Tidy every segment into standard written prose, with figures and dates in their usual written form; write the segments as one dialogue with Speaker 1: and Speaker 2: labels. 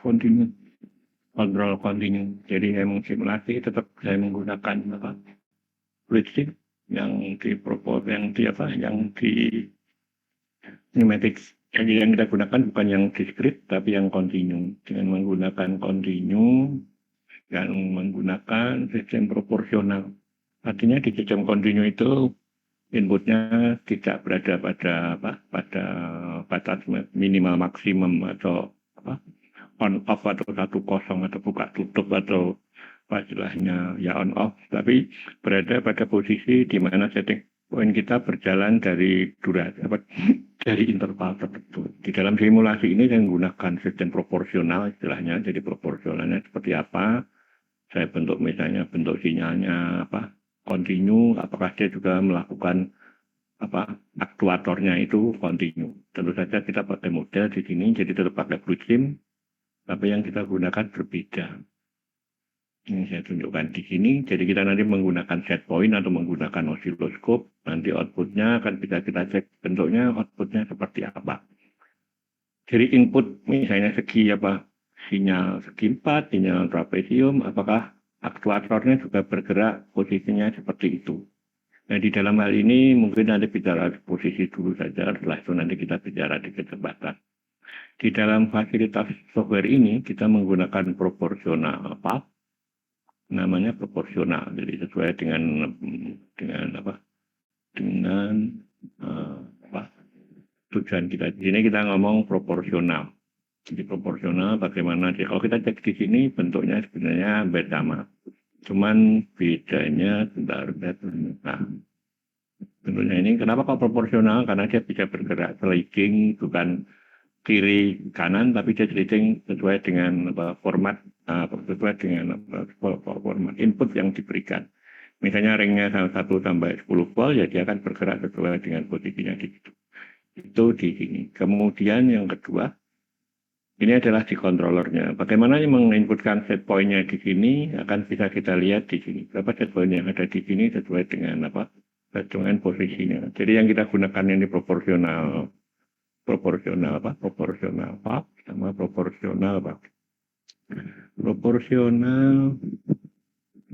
Speaker 1: continue, kontrol continue. Jadi emang simulasi tetap saya menggunakan apa? Fluidsim yang di pneumatics. Jadi yang kita gunakan bukan yang discrete tapi yang continue. Dengan menggunakan continue dan menggunakan sistem proporsional. Artinya di sistem continue itu inputnya tidak berada pada batas minimal maksimum atau on off atau 1-0 atau buka tutup atau istilahnya ya on off, tapi berada pada posisi di mana setting point kita berjalan dari durasi dari interval tertentu. Di dalam simulasi ini saya menggunakan sistem proporsional istilahnya. Jadi proporsionalnya seperti apa? Saya misalnya bentuk sinyalnya continue, apakah dia juga melakukan aktuatornya itu continue. Tentu saja kita pakai model di sini, jadi tetap pakai Fluidsim, tapi yang kita gunakan berbeda. Ini saya tunjukkan di sini. Jadi kita nanti menggunakan set point atau menggunakan osiloskop. Nanti outputnya akan bisa kita cek bentuknya, outputnya seperti apa. Jadi input misalnya sinyal segi 4, sinyal trapesium, apakah aktuatornya juga bergerak posisinya seperti itu. Nah, di dalam hal ini mungkin nanti bicara posisi dulu saja, setelah itu nanti kita bicara di kecepatan. Di dalam fasilitas software ini kita menggunakan proporsional namanya proporsional, jadi sesuai dengan tujuan kita. Di sini kita ngomong proporsional. Jadi proporsional bagaimana? Kalau kita cek di sini bentuknya sebenarnya hampir sama. Cuman bedanya bentuknya ini kenapa kok proporsional? Karena dia bisa bergerak sliding, bukan kiri kanan, tapi dia sliding sesuai dengan format input yang diberikan. Misalnya ringnya 1 sampai 10 volt, ya dia akan bergerak sesuai dengan posisinya di situ. Itu di sini. Kemudian yang kedua, ini adalah di controllernya. Bagaimana menginputkan set point-nya di sini akan bisa kita lihat di sini. Berapa set point yang ada di sini sesuai dengan dengan posisinya. Jadi yang kita gunakan ini proporsional sama proporsional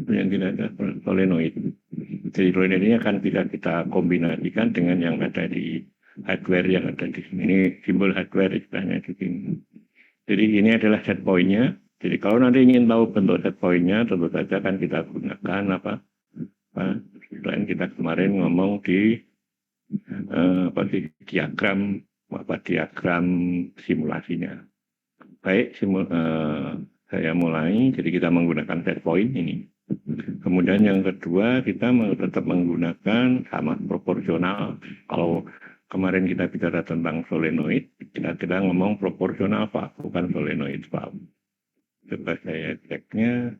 Speaker 1: yang tidak ada solenoid. Jadi solenoid ini akan bisa kita kombinasikan dengan yang ada di hardware yang ada di sini. Ini simbol hardware istilahnya di sini. Jadi ini adalah set point-nya. Jadi kalau nanti ingin tahu bentuk set point-nya, tentu saja kan kita gunakan selain kita kemarin ngomong di diagram simulasinya. Baik, saya mulai. Jadi kita menggunakan set point ini. Kemudian yang kedua kita tetap menggunakan sama proporsional. Kalau kemarin kita bicara tentang solenoid, kita ngomong proporsional bukan solenoid valve. Coba saya ceknya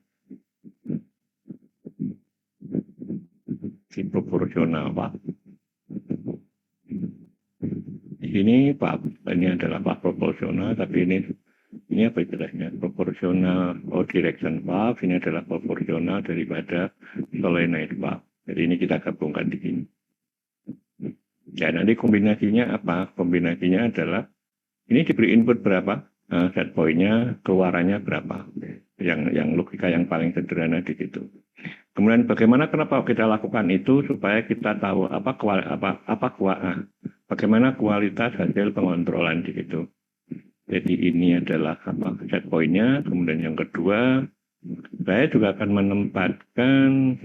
Speaker 1: di proporsional valve. Di sini ini adalah proporsional, tapi ini apa istilahnya? Proporsional direction valve, ini adalah proporsional daripada solenoid valve. Jadi ini kita gabungkan di sini. Ya, nanti kombinasinya apa? Kombinasinya adalah ini diberi input berapa, set point-nya, keluarannya berapa. Yang logika yang paling sederhana di situ. Kemudian kenapa kita lakukan itu supaya kita tahu bagaimana kualitas hasil pengontrolan di situ. Jadi ini adalah set point-nya. Kemudian yang kedua, saya juga akan menempatkan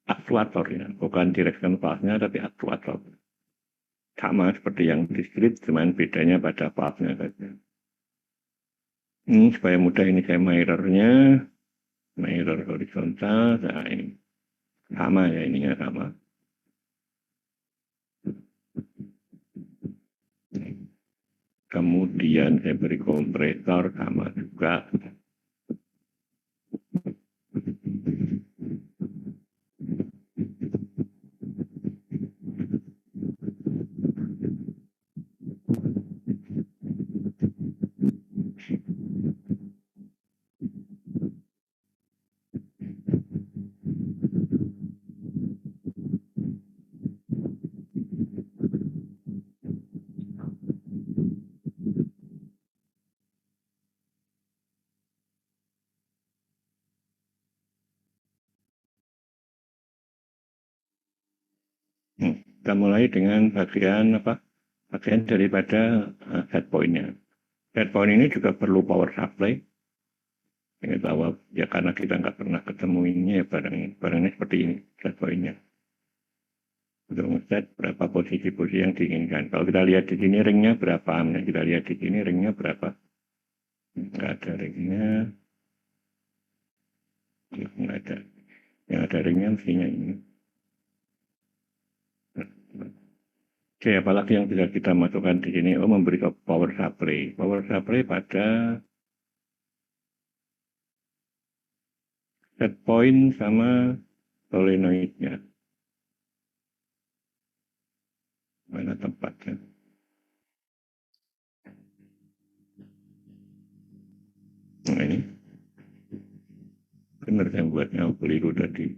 Speaker 1: aktuator ya, bukan direction valve-nya tapi aktuator. Sama seperti yang discrete, cuman bedanya pada valve-nya saja. Ini supaya mudah, ini saya mirror horizontal, nah ini sama ya, ininya sama. Kemudian saya beri kompresor sama juga. Kita mulai dengan bagian daripada set point-nya. Set point ini juga perlu power supply. Ini bahwa ya karena kita nggak pernah ketemu ini ya barangnya seperti ini set point-nya. Untuk ngeset berapa posisi-posisi yang diinginkan. Kalau kita lihat di sini ringnya berapa, kita lihat di sini ringnya berapa. Nggak ada ringnya. Nggak ada. Yang ada ringnya mestinya ini. Oke, apalagi yang bisa kita masukkan di sini, memberi power supply. Power supply pada set point sama solenoidnya. Mana tempatnya? Nah ini. Benar yang buatnya keliru tadi.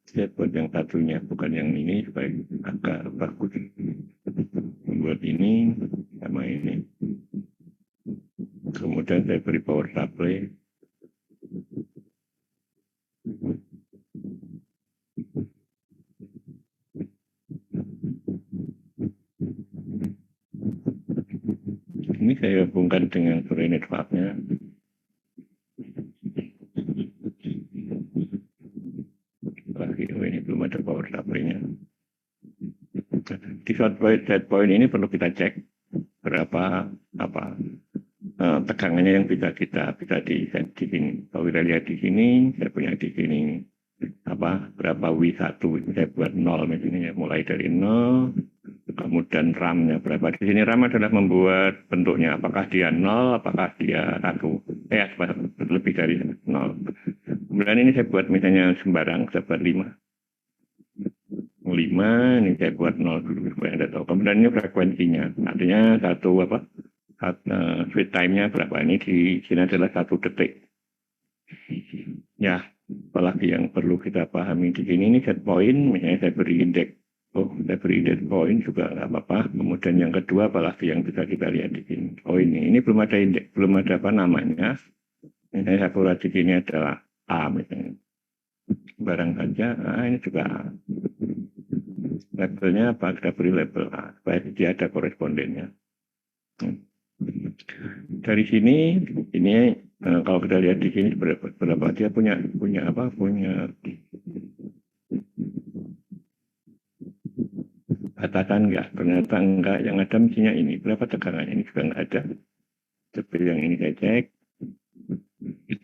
Speaker 1: Saya buat yang satunya, bukan yang ini supaya agak bagus. Buat ini sama ini. Kemudian saya beri power supply. Ini saya hubungkan dengan solenoid valve-nya. Ini belum ada power supply-nya. Di set point ini perlu kita cek berapa tegangannya yang bisa di set di sini. Kalau kita lihat di sini, saya punya di sini berapa W1 itu saya buat 0 misalnya, mulai dari 0. Kemudian RAM-nya berapa? Di sini RAM adalah membuat bentuknya apakah dia 0, apakah dia 1. Lebih dari 0. Kemudian ini saya buat misalnya sembarang, saya buat 5. 5, ini saya buat 0 dulu supaya Anda tahu. Kemudian ini frekuensinya. Artinya switch time-nya berapa? Ini di sini adalah 1 detik. Ya, apalagi yang perlu kita pahami di sini, ini set point, misalnya saya beri indeks. Saya beri indeks point juga nggak apa-apa. Kemudian yang kedua, apalagi yang bisa kita lihat di sini. Ini belum ada indeks, belum ada namanya. Misalnya saya buat di sini adalah A misalnya. Barang saja, ini juga A. Labelnya apa? Kita beri label A, supaya dia ada korespondennya. Dari sini, ini kalau kita lihat di sini berapa dia punya batasan enggak? Ternyata enggak. Yang ada mestinya ini. Berapa tegangan? Ini juga enggak ada. Seperti yang ini saya cek.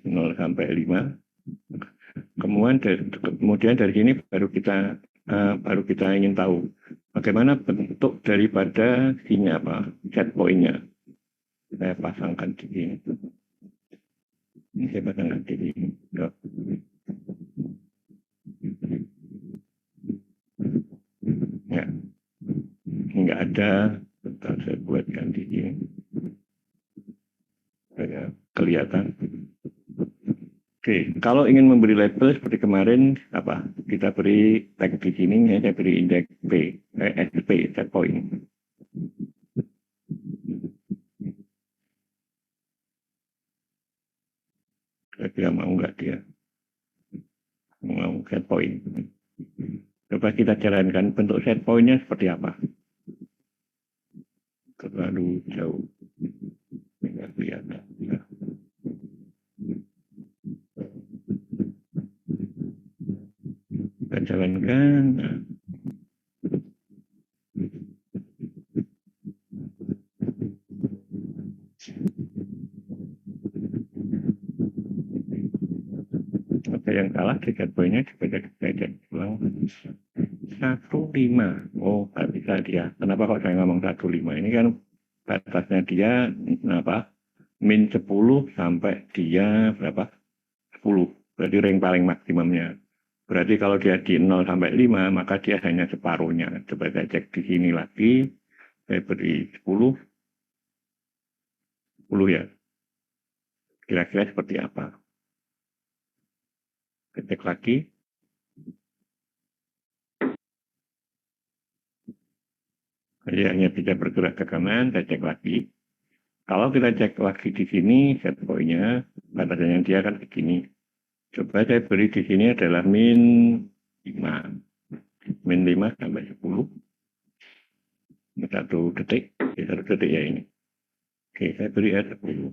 Speaker 1: 0 sampai 5. Kemudian dari sini baru kita ingin tahu bagaimana bentuk daripada set point-nya. Saya pasangkan di sini. Ini saya pasangkan di sini. Ya, nggak ada. Bentar saya buatkan di sini. Saya kelihatan. Oke, kalau ingin memberi label seperti kemarin, kita beri tag di sini, saya beri indeks SP, set point. Kira-kira mau nggak dia? Mau set point. Coba kita jalankan bentuk set point-nya seperti apa. Terlalu jauh. Nggak kelihatan. Kita jalankan. Ada yang salah di set point-nya, coba kita ulang. 1,5. Oh, nggak bisa dia. Kenapa kok saya ngomong 1,5? Ini kan batasnya dia min 10 sampai dia berapa? 10. Berarti ring paling maksimumnya. Berarti kalau dia di 0 sampai 5, maka dia hanya separuhnya. Coba saya cek di sini lagi. Saya beri 10. 10 ya. Kira-kira seperti apa? Saya cek lagi. Dia hanya bisa bergerak ke kanan, saya cek lagi. Kalau kita cek lagi di sini, set point-nya, batasannya dia kan begini. Coba saya beri di sini adalah min 5. min 5 sampai 10. 1 detik, 1 detik ya ini. Oke, saya beri R10.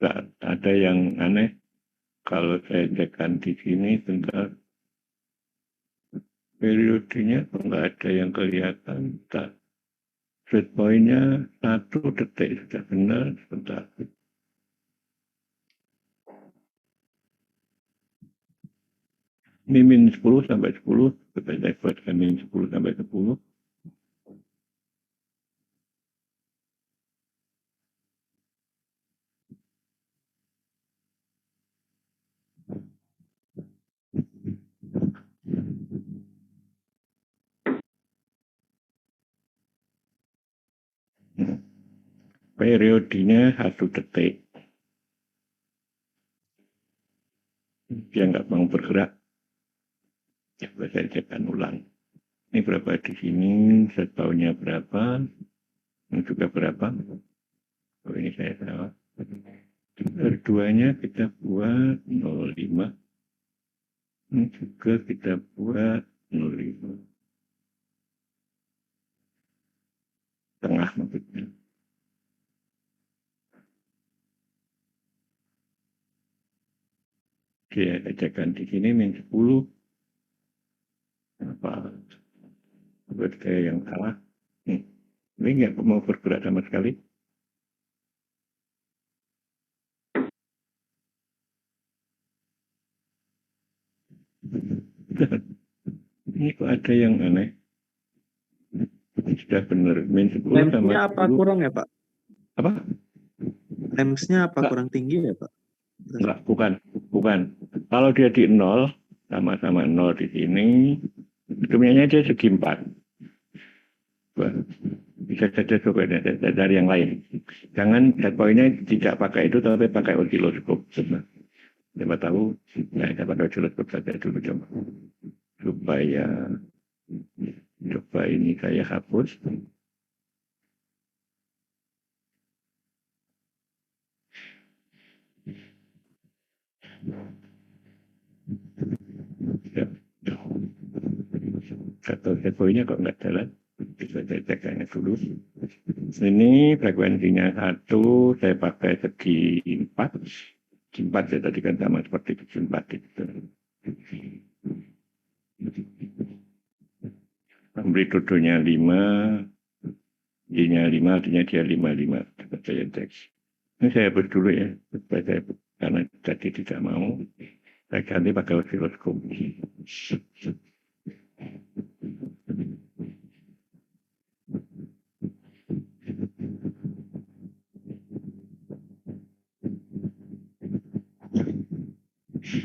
Speaker 1: Nggak ada yang aneh. Kalau saya cekkan di sini, bentar. Periodenya nggak ada yang kelihatan. Bentar. Set point-nya 1 detik sudah benar. Bentar. Ini min 10 sampai 10. Saya buatkan min 10 sampai 10. Periodenya 1 detik. Dia nggak mau bergerak. Coba saya cekkan ulang. Ini berapa di sini, set point-nya berapa, ini juga berapa. Oh, ini saya salah. R2-nya kita buat 0,5. Ini juga kita buat 0,5. Tengah maksudnya. Oke, saya cekkan di sini min 10. Apa? Buat saya yang salah. Ini nggak mau bergerak sama sekali. Ini kok ada yang aneh. Sudah benar. Min 10 sama 10.
Speaker 2: Apa kurang ya, Pak?
Speaker 1: Apa?
Speaker 2: Lemsnya apa kurang tinggi ya, Pak?
Speaker 1: Enggak, bukan. Kalau dia di 0, sama-sama 0 di sini, hitungannya dia segi 4. Bisa saja coba dari yang lain. Jangan set point-nya tidak pakai itu, tapi pakai osiloskop. Siapa tahu, saya pakai osiloskop saja dulu coba. Coba ini saya hapus. Ya. Atau set point-nya kok nggak jalan. Bisa saya ceknya dulu. Ini frekuensinya 1, saya pakai segi 4. Segi 4 saya tadi kan sama seperti segi 4 itu. Amplitudonya 5, Y-nya 5, artinya dia 55. Saya cek. Ini saya hapus dulu ya, supaya saya, karena tadi tidak mau. Saya ganti pakai osiloskop.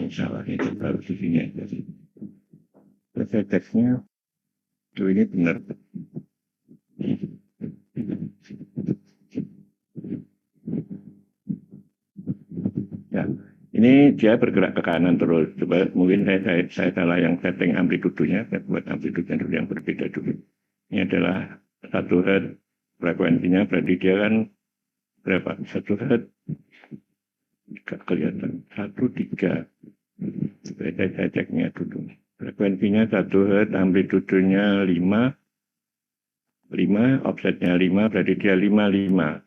Speaker 1: Salah itu baru di sini aja. Saya ceknya, ini benar. Ya, ini dia bergerak ke kanan terus. Coba mungkin saya salah yang setting amplitudonya, saya buat amplitudonya dulu yang berbeda dulu. Ini adalah 1 Hz frekuensinya, berarti dia kan berapa? 1 Hz. Tidak kelihatan. 1,3. Saya ceknya dulu. Frekuensinya 1 Hz, amplitudonya 5, offsetnya 5, berarti dia 55.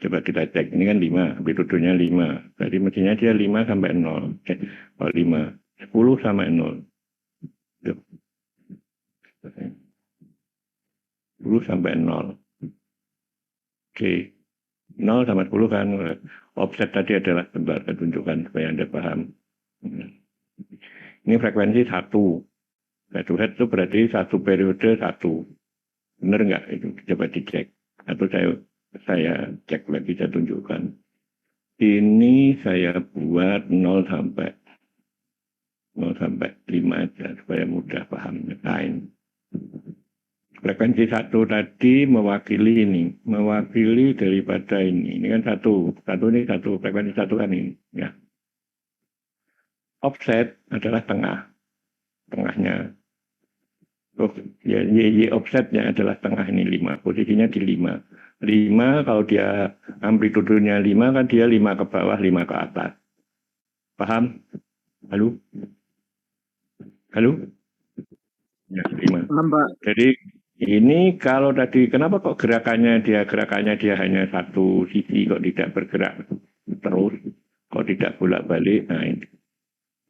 Speaker 1: Coba kita cek, ini kan 5, amplitudonya 5. Berarti mestinya dia 5 sampai 0. Oh 5, 10 sampai 0. 10 sampai 0. Oke. 0 sampai 10 kan. Offset tadi adalah, sebentar saya tunjukkan supaya Anda paham. Ini frekuensi 1. 1 Hz itu berarti 1 periode 1. Benar nggak itu? Coba dicek. Atau saya cek lagi, saya tunjukkan. Ini saya buat 0 sampai 5 aja supaya mudah paham. Frekuensi 1 tadi mewakili ini, mewakili daripada ini. Ini kan 1 ini 1, frekuensi 1 kan ini. Ya. Offset adalah tengahnya. Oh, Ya, Y offsetnya adalah tengah ini 5, posisinya di 5. 5 kalau dia amplitudonya 5 kan dia 5 ke bawah, 5 ke atas. Paham? Halo? Halo? Ya, 5.
Speaker 2: Paham, Pak.
Speaker 1: Jadi ini kalau tadi kenapa kok gerakannya dia hanya satu sisi kok tidak bergerak terus, kok tidak bolak-balik? Nah, ini.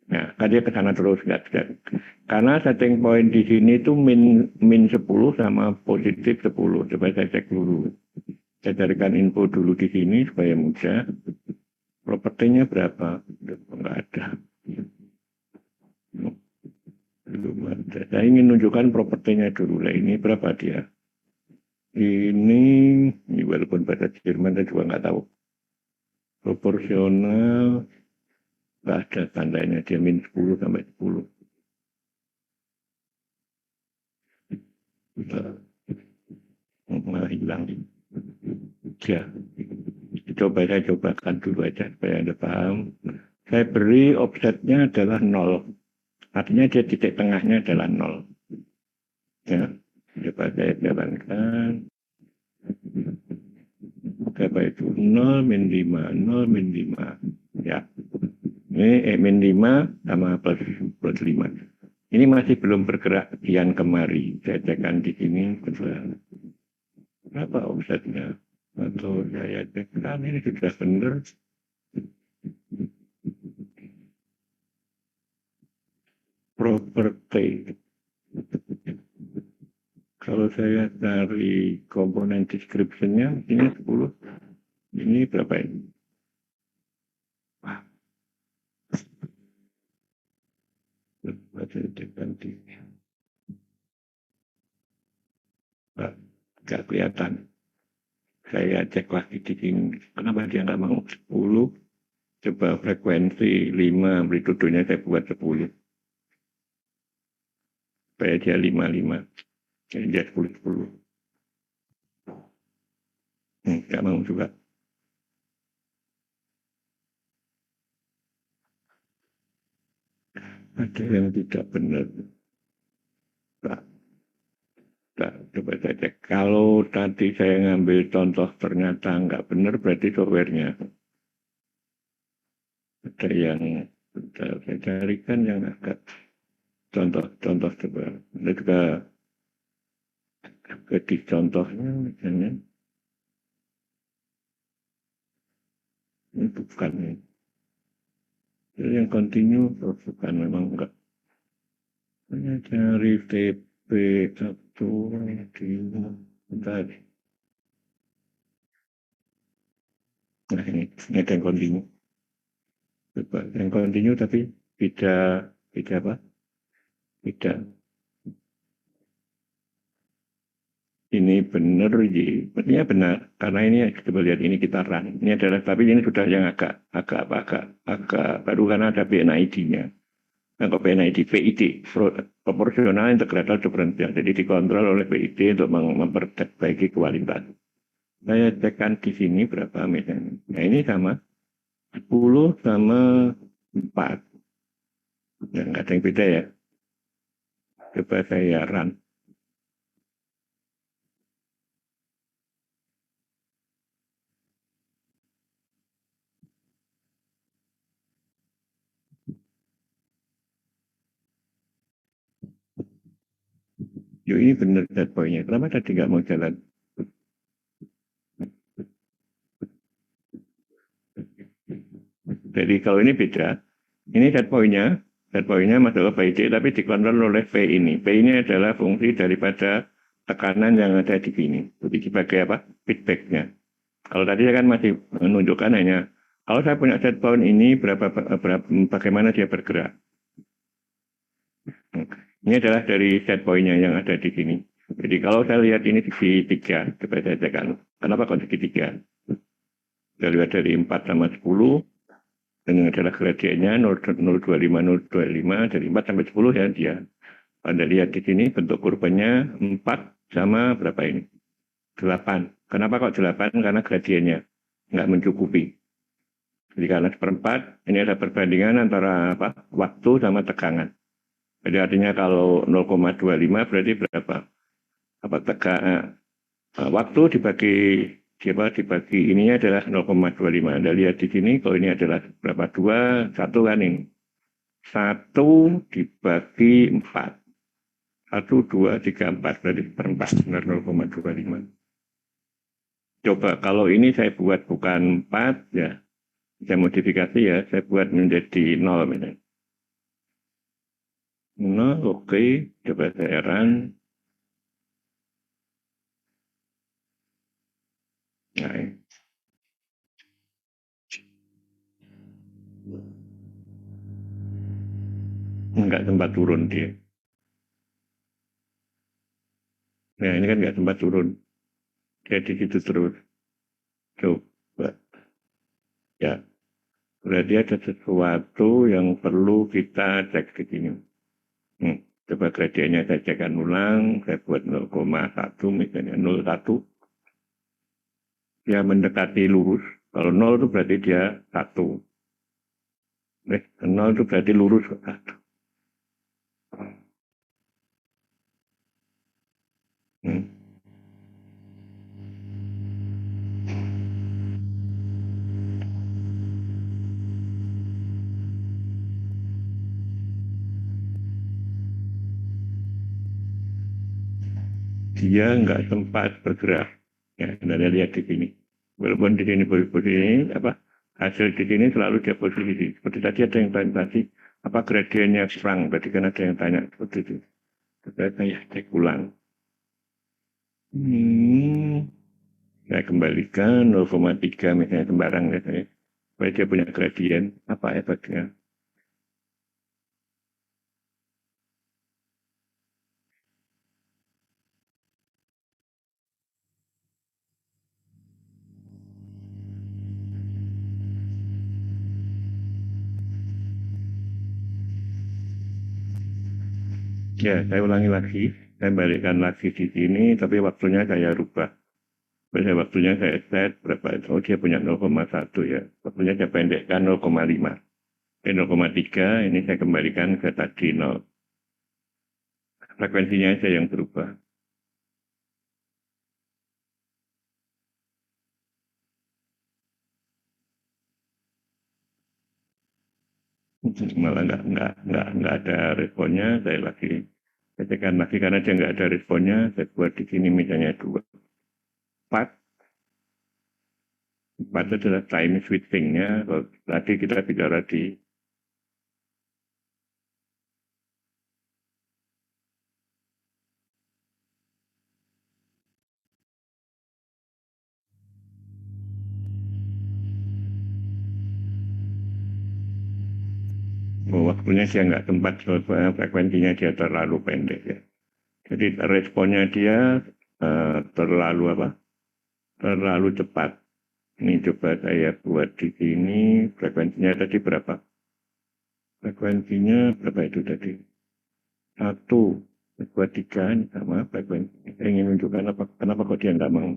Speaker 1: Nah, kan dia ke sana terus nggak tidak. Karena setting point di sini itu min 10 sama positif 10. Coba saya cek dulu. Saya carikan info dulu di sini supaya mudah. Propertinya berapa? Enggak ada. Belum ada. Saya ingin menunjukkan propertinya dulu. Lah ini berapa dia? Ini walaupun bahasa Jerman saya juga nggak tahu. Proporsional nggak ada tandanya dia min 10 sampai 10. Malah hilang. Ya. Saya cobakan dulu aja supaya Anda paham. Saya beri offsetnya adalah 0. Artinya dia titik tengahnya adalah 0. Ya. Coba saya jalankan. Berapa itu? 0 min 5. 0 min 5. Ya. Ini min 5 sama plus 5. Ini masih belum bergerak kian kemari. Saya cekkan di sini. Berapa offsetnya? Atau saya cekkan ini sudah benar. Property. Kalau saya cari komponen description-nya, ini 10. Ini berapa ini? Wah. Nggak kelihatan. Saya cek lagi di sini. Kenapa dia nggak mau 10? Coba frekuensi 5, amplitudonya saya buat 10. Supaya dia 5. Jadi dia 10. Nggak mau juga. Ada yang tidak benar. Coba saya cek. Kalau tadi saya ngambil contoh ternyata nggak benar, berarti softwarenya. Ada yang saya carikan yang agak contoh coba. Ada juga di contohnya misalnya. Ini bukan ini. Jadi yang continue bukan memang enggak. Saya cari TP1 di tadi. Nah ini ada yang continue. Coba yang continue tapi beda apa? Beda. Ini benar, sepertinya benar. Karena ini coba lihat ini kita run. Ini adalah tapi ini sudah yang agak baru karena ada PNID-nya. Nah, kok PNID, PID, proporsional integrator diferensial. Jadi dikontrol oleh PID untuk memperbaiki kualitas. Saya cekkan di sini berapa misalnya. Nah ini sama 10 sama 4. Ya, nggak ada yang beda ya. Coba saya run. Yo ini benar set point-nya. Kenapa tadi nggak mau jalan? Jadi kalau ini beda. Ini set point-nya. Set point-nya masuk ke PID tapi dikontrol oleh P ini. P ini adalah fungsi daripada tekanan yang ada di sini. Jadi sebagai apa? Feedback-nya. Kalau tadi saya kan masih menunjukkan hanya kalau saya punya set point ini bagaimana dia bergerak. Ini adalah dari set point-nya yang ada di sini. Jadi kalau saya lihat ini segitiga, coba saya cekkan. Kenapa kok segitiga? Saya lihat dari 4 sama 10, dan adalah gradiennya 0,025, 0,25, dari 4 sampai 10 ya dia. Anda lihat di sini bentuk kurvanya 4 sama berapa ini? 8. Kenapa kok 8? Karena gradiennya nggak mencukupi. Jadi karena seperempat, ini ada perbandingan antara waktu sama tegangan. Jadi artinya kalau 0,25 berarti berapa? Apa waktu dibagi ininya adalah 0,25. Anda lihat di sini kalau ini adalah berapa? 2, 1 kan ini. 1 dibagi 4. 1, 2, 3, 4 berarti seperempat benar 0,25. Coba kalau ini saya buat bukan 4 ya, saya modifikasi ya, saya buat menjadi 0 misalnya. 0, oke, coba saya run. Nah, enggak sempat turun dia. Nah, ini kan enggak sempat turun. Dia di situ terus. Coba. Ya, berarti ada sesuatu yang perlu kita cek di sini. Coba gradiennya saya cekkan ulang. Saya buat 0,1 misalnya 0,1. Dia mendekati lurus. Kalau 0 itu berarti dia 1. 0 itu berarti lurus ke 1. Dia nggak sempat bergerak. Ya, Anda lihat di sini. Walaupun di sini posisi apa hasil di sini selalu dia posisi. Seperti tadi ada yang tanya tadi, apa gradiennya serang? Berarti kan ada yang tanya seperti itu. Saya cek ulang. Saya kembalikan 0,3 misalnya sembarang ya saya. Supaya dia punya gradien. Apa efeknya? Ya, saya ulangi lagi. Saya balikkan lagi di sini, tapi waktunya saya rubah. Pada waktunya saya set berapa? Oh, dia punya 0,1 ya. Waktunya saya pendekkan 0,5. 0,3 ini saya kembalikan ke tadi 0. Frekuensinya saja yang berubah. Malah nggak ada responnya. Saya tekan lagi karena dia nggak ada responnya. Saya buat di sini misalnya 2. 4. 4 itu adalah time switching-nya. Kalau tadi kita bicara di waktunya dia nggak sempat, frekuensinya dia terlalu pendek ya. Jadi responnya dia terlalu apa? Terlalu cepat. Ini coba saya buat di sini frekuensinya tadi berapa? Frekuensinya berapa itu tadi? 1, 2, 3 ini sama frekuensi. Saya ingin menunjukkan kenapa kok dia nggak mau.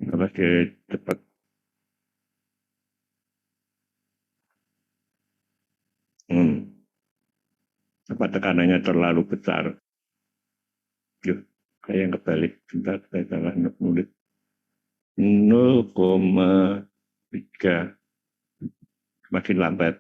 Speaker 1: Kenapa dia cepat? Apa tekanannya terlalu besar? Yuk, saya yang kebalik. Sebentar, saya salah nulis. 0,3 makin lambat.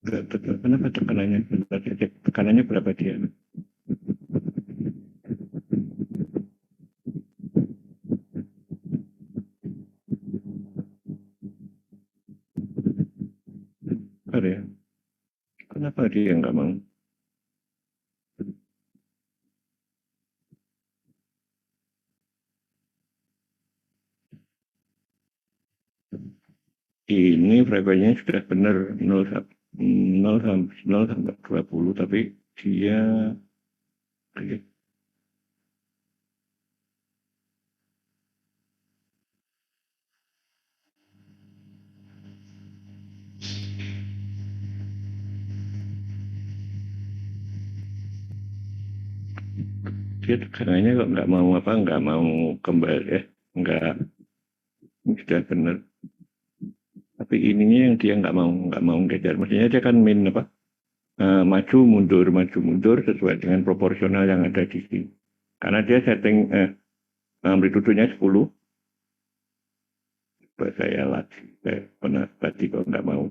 Speaker 1: Kenapa tekanannya? Tekanannya berapa dia? Ya. Kenapa dia nggak mau? Ini frekuensinya sudah benar 0 sampai 20, tapi dia Dia tegangannya kok nggak mau kembali, nggak, sudah benar. Tapi ininya yang dia nggak mau ngejar. Maksudnya dia kan main apa? Maju mundur sesuai dengan proporsional yang ada di sini. Karena dia setting amplitudonya 10, saya latih. Saya pernah tadi kok nggak mau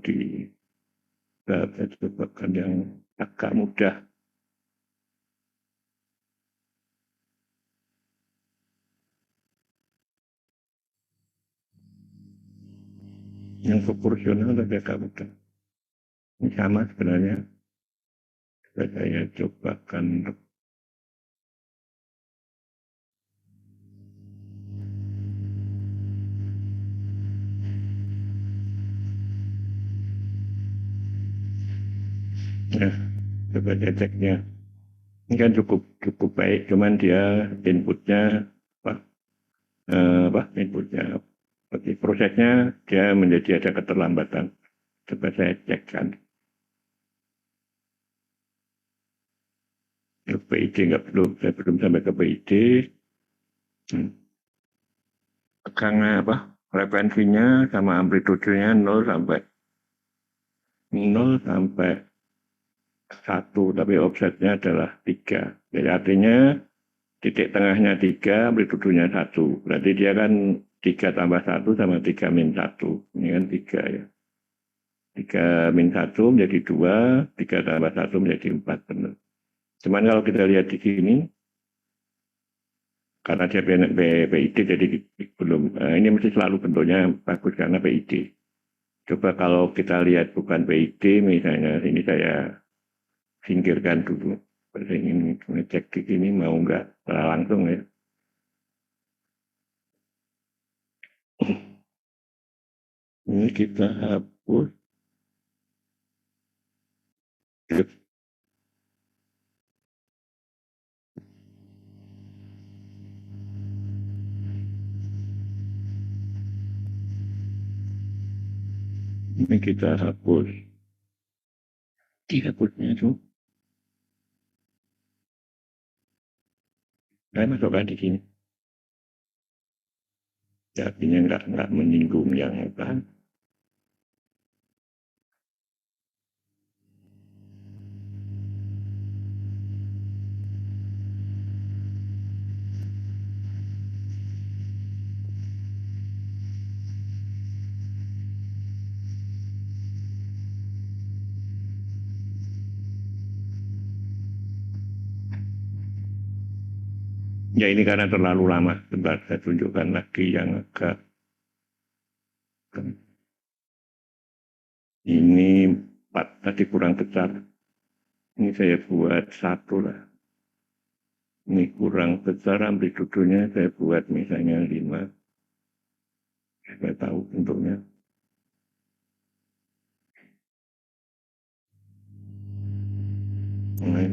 Speaker 1: saya cobakan yang agak mudah. Yang proporsional tapi agak mudah. Ini sama sebenarnya. Saya cobakan. Nah, coba saya ceknya. Ini kan cukup baik, cuman dia inputnya inputnya seperti prosesnya dia menjadi ada keterlambatan. Coba saya cekkan. PID saya belum sampai ke PID. Tegangan frekuensinya sama amplitudenya 0 sampai 1, tapi offsetnya adalah 3. Jadi artinya titik tengahnya 3, amplitudenya 1. Berarti dia kan 3 tambah 1 sama 3 min 1. Ini kan 3 ya. 3 min 1 menjadi 2, 3 tambah 1 menjadi 4. Benar. Cuman kalau kita lihat di sini, karena dia PID jadi belum, ini mesti selalu bentuknya bagus karena PID. Coba kalau kita lihat bukan PID, misalnya ini saya singkirkan dulu. Saya ingin ngecek di sini mau nggak langsung ya. Ini kita hapus. Ini kita hapus. Dihapusnya itu. Saya masukkan di sini. Artinya nggak menyinggung yang apa. Ya ini karena terlalu lama. Sebentar saya tunjukkan lagi yang agak. Ini 4 tadi kurang besar. Ini saya buat 1 lah. Ini kurang besar amplitudonya saya buat misalnya 5. Saya tahu bentuknya. Nah,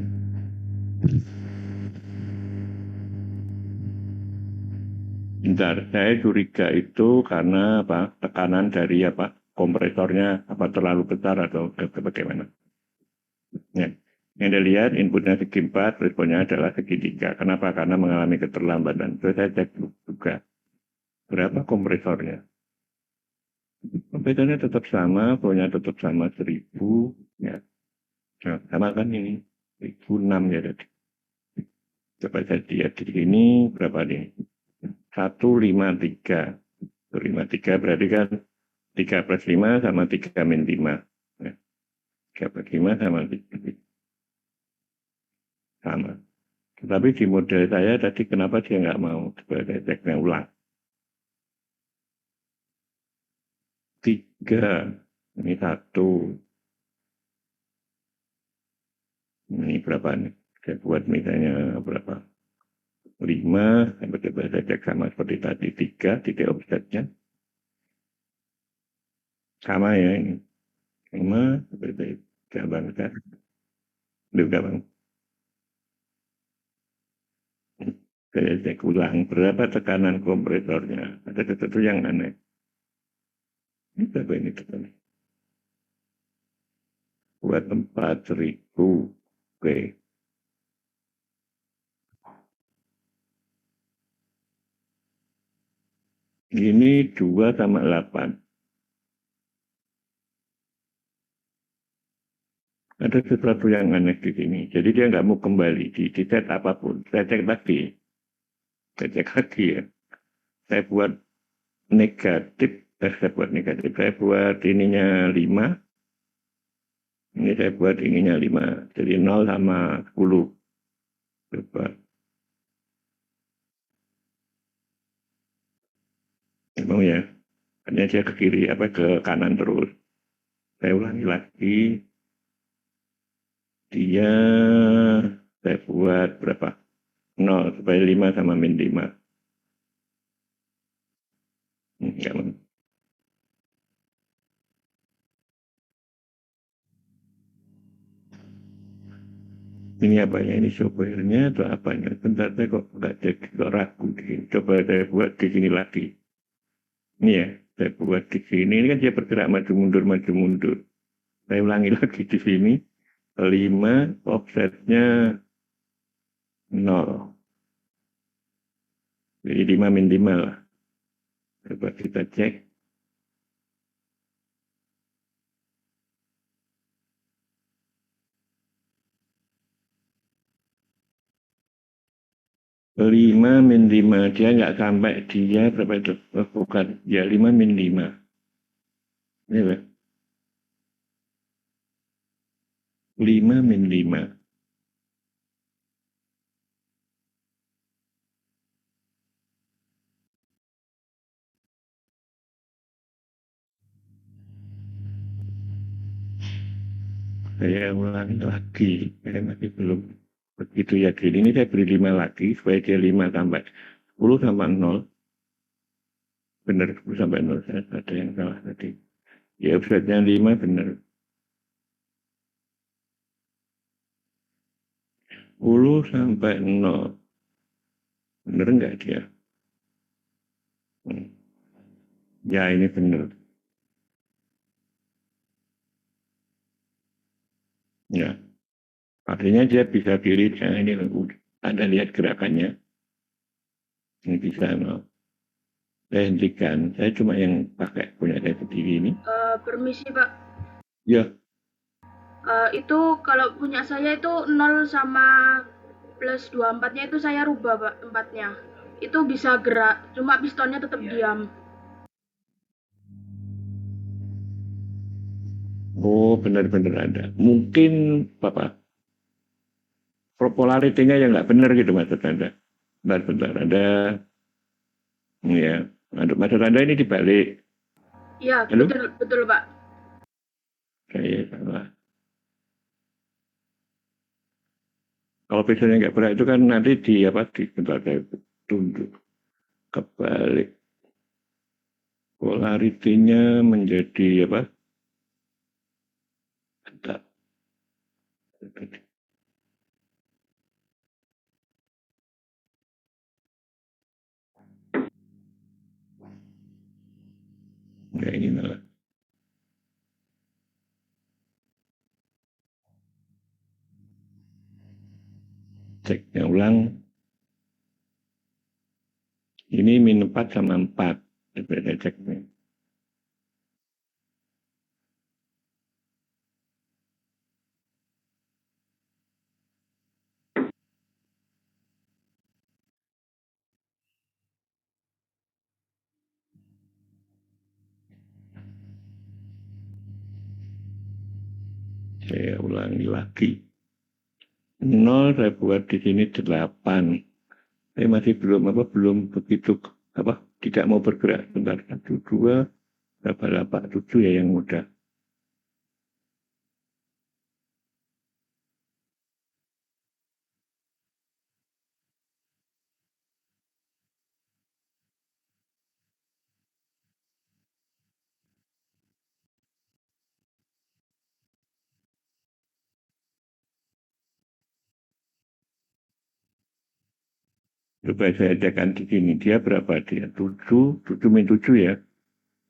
Speaker 1: bentar, saya curiga itu karena tekanan dari kompresornya terlalu besar atau bagaimana. Ya. Yang Anda lihat inputnya segi 4, responnya adalah segi 3. Kenapa? Karena mengalami keterlambatan. Terus saya cek juga berapa kompresornya. Kompresornya tetap sama, voltnya tetap sama 1000. Ya. Nah, sama kan ini 1006 ya tadi. Coba saya lihat di sini berapa nih? 153. 153 berarti kan 3 plus 5 sama 3 min 5. Ya. 3 plus 5 sama 3. Sama. Tetapi di model saya tadi kenapa dia nggak mau? Coba saya ceknya ulang. 3. Ini 1. Ini berapa nih? Saya buat misalnya berapa? 5. Coba saya cek sama seperti tadi. 3 titik offsetnya. Sama ya ini. 5. Seperti gambar kan. Bang. Saya cek ulang berapa tekanan kompresornya. Ada sesuatu yang aneh. Ini berapa ini tekanan? Buat 4000 Oke. Ini 2 sama 8. Ada sesuatu yang aneh di sini. Jadi dia nggak mau kembali di set apapun. Saya cek lagi. Saya cek lagi ya. Saya buat negatif. Saya buat negatif. Saya buat ininya 5. Ini saya buat ininya 5. Jadi 0 sama 10. Coba. Mau ya. Hanya dia ke kiri, ke kanan terus. Saya ulangi lagi. Dia saya buat berapa? 0 supaya 5 sama min 5. Enggak mau. Ini apanya? Ini software-nya atau apanya? Bentar, saya kok nggak jadi, kok ragu di sini. Coba saya buat di sini lagi. Ini ya, saya buat di sini. Ini kan dia bergerak maju mundur, maju mundur. Saya ulangi lagi di sini. 5, offsetnya 0. Jadi 5 min 5 lah. Coba kita cek. 5 min 5. Dia nggak sampai, dia berapa itu? Oh, bukan. Ya 5 min 5. Ini lah. 5 min 5. Saya ulangi lagi. Saya masih belum begitu yakin. Ini saya beri 5 lagi. Supaya dia 5 tambah 10 sama 0. Benar 10 sampai 0. Saya ada yang salah tadi. Ya offsetnya 5 benar. 10 sampai 0. Benar nggak dia? Ya ini benar. Ya. Artinya dia bisa pilih. Ya, ini Anda lihat gerakannya. Ini bisa. No. Saya hentikan. Saya cuma yang pakai punya saya sendiri ini.
Speaker 3: Permisi Pak.
Speaker 1: Ya.
Speaker 3: Itu kalau punya saya itu 0 sama plus 24-nya itu saya rubah Pak tempatnya. Itu bisa gerak, cuma pistonnya tetap diam.
Speaker 1: Oh, benar-benar ada. Mungkin Bapak polaritinya yang nggak benar gitu maksud Anda. Bentar, ada. Ya, maksud Anda ini dibalik.
Speaker 3: Iya,
Speaker 1: Halo?
Speaker 3: betul Pak.
Speaker 1: Saya salah. Kalau pistonnya nggak berat itu kan nanti bentar saya tunjuk kebalik. Polaritinya menjadi apa? Bentar. Ya ini malah. Ceknya ulang. Ini min 4 sama 4. Saya cek nih. Saya ulangi lagi. 0 saya buat di sini 8. Saya masih belum begitu tidak mau bergerak. Bentar, 1, 2, berapa 8, 7 ya yang mudah. Coba saya cekkan di sini. Dia berapa dia? 7 min 7 ya.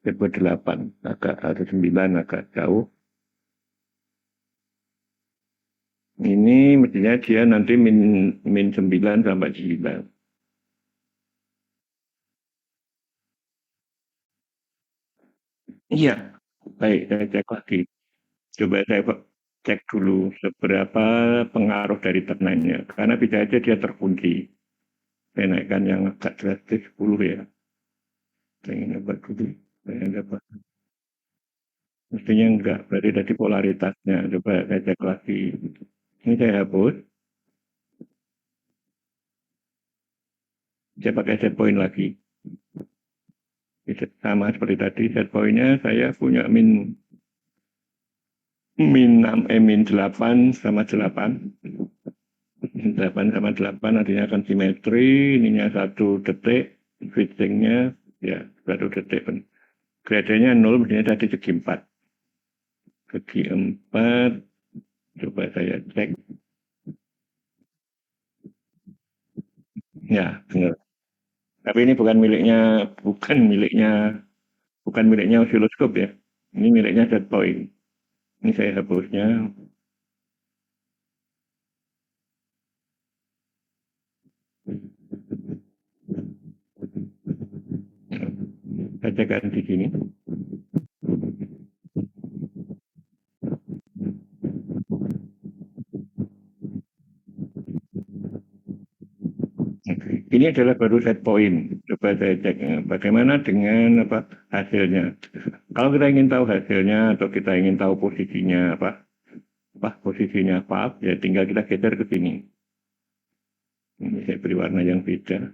Speaker 1: Saya buat 8. Agak ada 9 agak jauh. Ini mestinya dia nanti min 9 sampai 9. Iya, baik, saya cek lagi. Coba saya cek dulu seberapa pengaruh dari ternaknya. Karena bisa aja dia terkunci. Saya naikkan yang agak drastis 10 ya. Saya ingin dapat dulu. Saya dapat. Mestinya enggak, berarti tadi polaritasnya. Coba saya cek lagi. Ini saya hapus. Saya pakai set point lagi. Sama seperti tadi, set pointnya saya punya min 8 sama 8. 8 sama 8 artinya akan simetri, ininya 1 detik, switchingnya ya 1 detik. Gradasinya 0, maksudnya tadi segi 4. Segi 4, coba saya cek. Ya, benar. Tapi ini bukan miliknya osiloskop ya. Ini miliknya set point. Ini saya hapusnya. Saya cekkan di sini. Ini adalah baru set point. Coba saya cek bagaimana dengan hasilnya. Kalau kita ingin tahu hasilnya atau kita ingin tahu posisinya posisinya ya tinggal kita geser ke sini. Ini saya beri warna yang beda.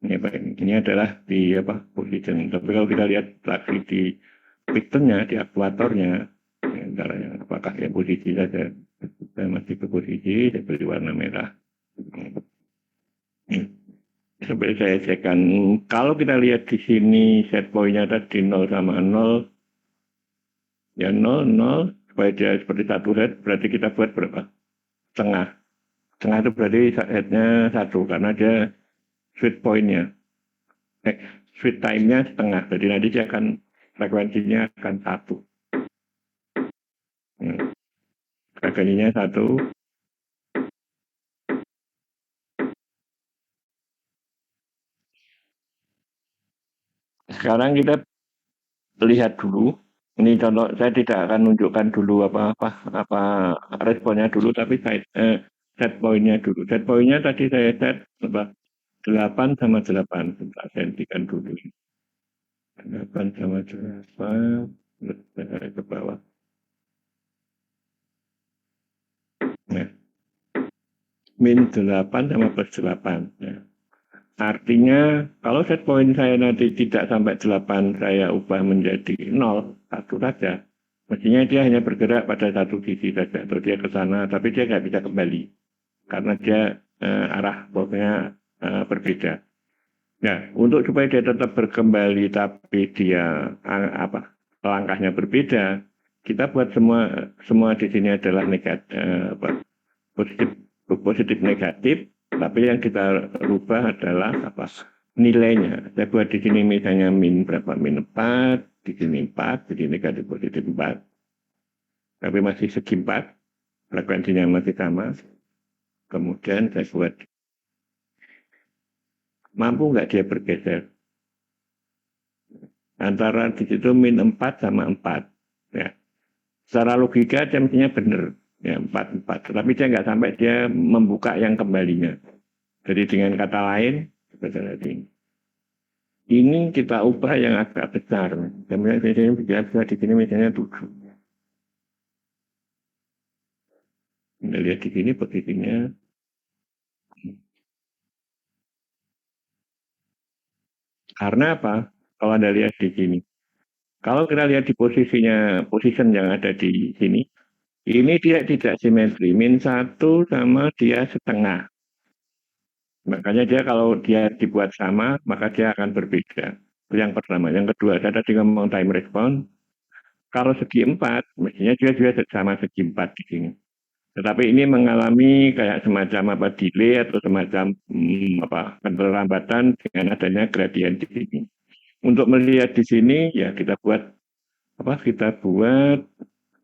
Speaker 1: Ini adalah di position. Tapi kalau kita lihat lagi di pistonnya, di aktuatornya, caranya apakah ya posisi saja. Saya masih ke posisi, saya beri warna merah. Sampai saya cekkan. Kalau kita lihat di sini set pointnya tadi 0 sama 0, ya 0, 0, supaya dia seperti 1 head, berarti kita buat berapa? Setengah. Setengah itu berarti headnya 1, karena dia sweet point-nya. Sweet time-nya setengah, jadi nanti dia akan frekuensinya akan 1. Frekuensinya 1. Sekarang kita lihat dulu. Ini contoh, saya tidak akan menunjukkan dulu apa responnya dulu, tapi set point-nya dulu. Set point-nya tadi saya set 8 sama 8. Saya hentikan dulu. 8 sama 8. Saya ke bawah. Nah, min 8 sama plus 8. Ya. Artinya kalau set point saya nanti tidak sampai 8, saya ubah menjadi 0, 1 saja. Mestinya dia hanya bergerak pada satu sisi saja, atau dia ke sana, tapi dia nggak bisa kembali. Karena dia arah bolanya berbeda. Nah, untuk supaya dia tetap berkembali, tapi dia langkahnya berbeda, kita buat semua di sini adalah positif negatif, tapi yang kita rubah adalah nilainya. Saya buat di sini misalnya min berapa, min 4, di sini 4, jadi negatif positif 4. Tapi masih segi 4, frekuensinya masih sama. Kemudian saya buat, mampu nggak dia bergeser? Antara di situ min 4 sama 4. Ya. Secara logika dia mestinya benar. Ya, 4. Tapi dia nggak sampai dia membuka yang kembalinya. Jadi dengan kata lain, ini kita ubah yang agak besar. Kemudian bisa di sini misalnya 7. Kita lihat di sini posisinya. Karena apa? Kalau Anda lihat di sini. Kalau kita lihat di position yang ada di sini, ini dia tidak simetri. Min 1 sama dia setengah. Makanya dia kalau dia dibuat sama, maka dia akan berbeda. Itu yang pertama. Yang kedua, saya tadi ngomong time response. Kalau segi 4, mestinya dia juga sama segi 4 di sini. Tetapi ini mengalami kayak semacam delay atau semacam keterlambatan dengan adanya gradien di sini. Untuk melihat di sini ya kita buat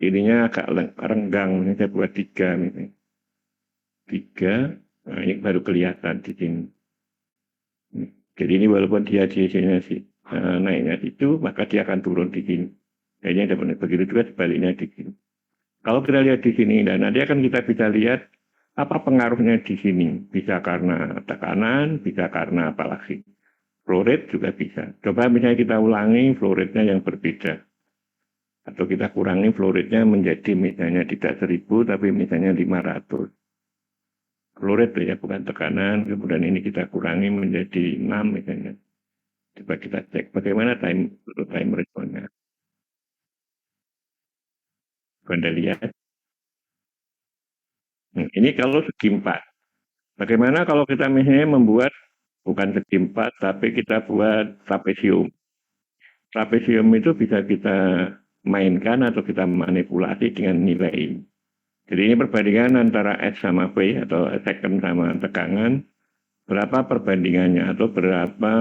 Speaker 1: ininya agak renggang. Ini saya buat 3 ini. 3, nah ini baru kelihatan di sini. Jadi ini walaupun dia di sini sih naiknya itu, maka dia akan turun di sini. Kayaknya ada begitu juga sebaliknya di sini. Kalau kita lihat di sini, dan nanti akan kita bisa lihat apa pengaruhnya di sini. Bisa karena tekanan, bisa karena apa lagi. Flow rate juga bisa. Coba misalnya kita ulangi flow rate-nya yang berbeda. Atau kita kurangi flow rate-nya menjadi misalnya tidak 1000, tapi misalnya 500. Flow rate ya, bukan tekanan. Kemudian ini kita kurangi menjadi 6 misalnya. Coba kita cek bagaimana time responnya. Anda lihat. Ini kalau segi 4. Bagaimana kalau kita misalnya membuat bukan segi 4, tapi kita buat trapesium. Trapesium itu bisa kita mainkan atau kita manipulasi dengan nilai ini. Jadi ini perbandingan antara S sama V atau second sama tegangan. Berapa perbandingannya atau berapa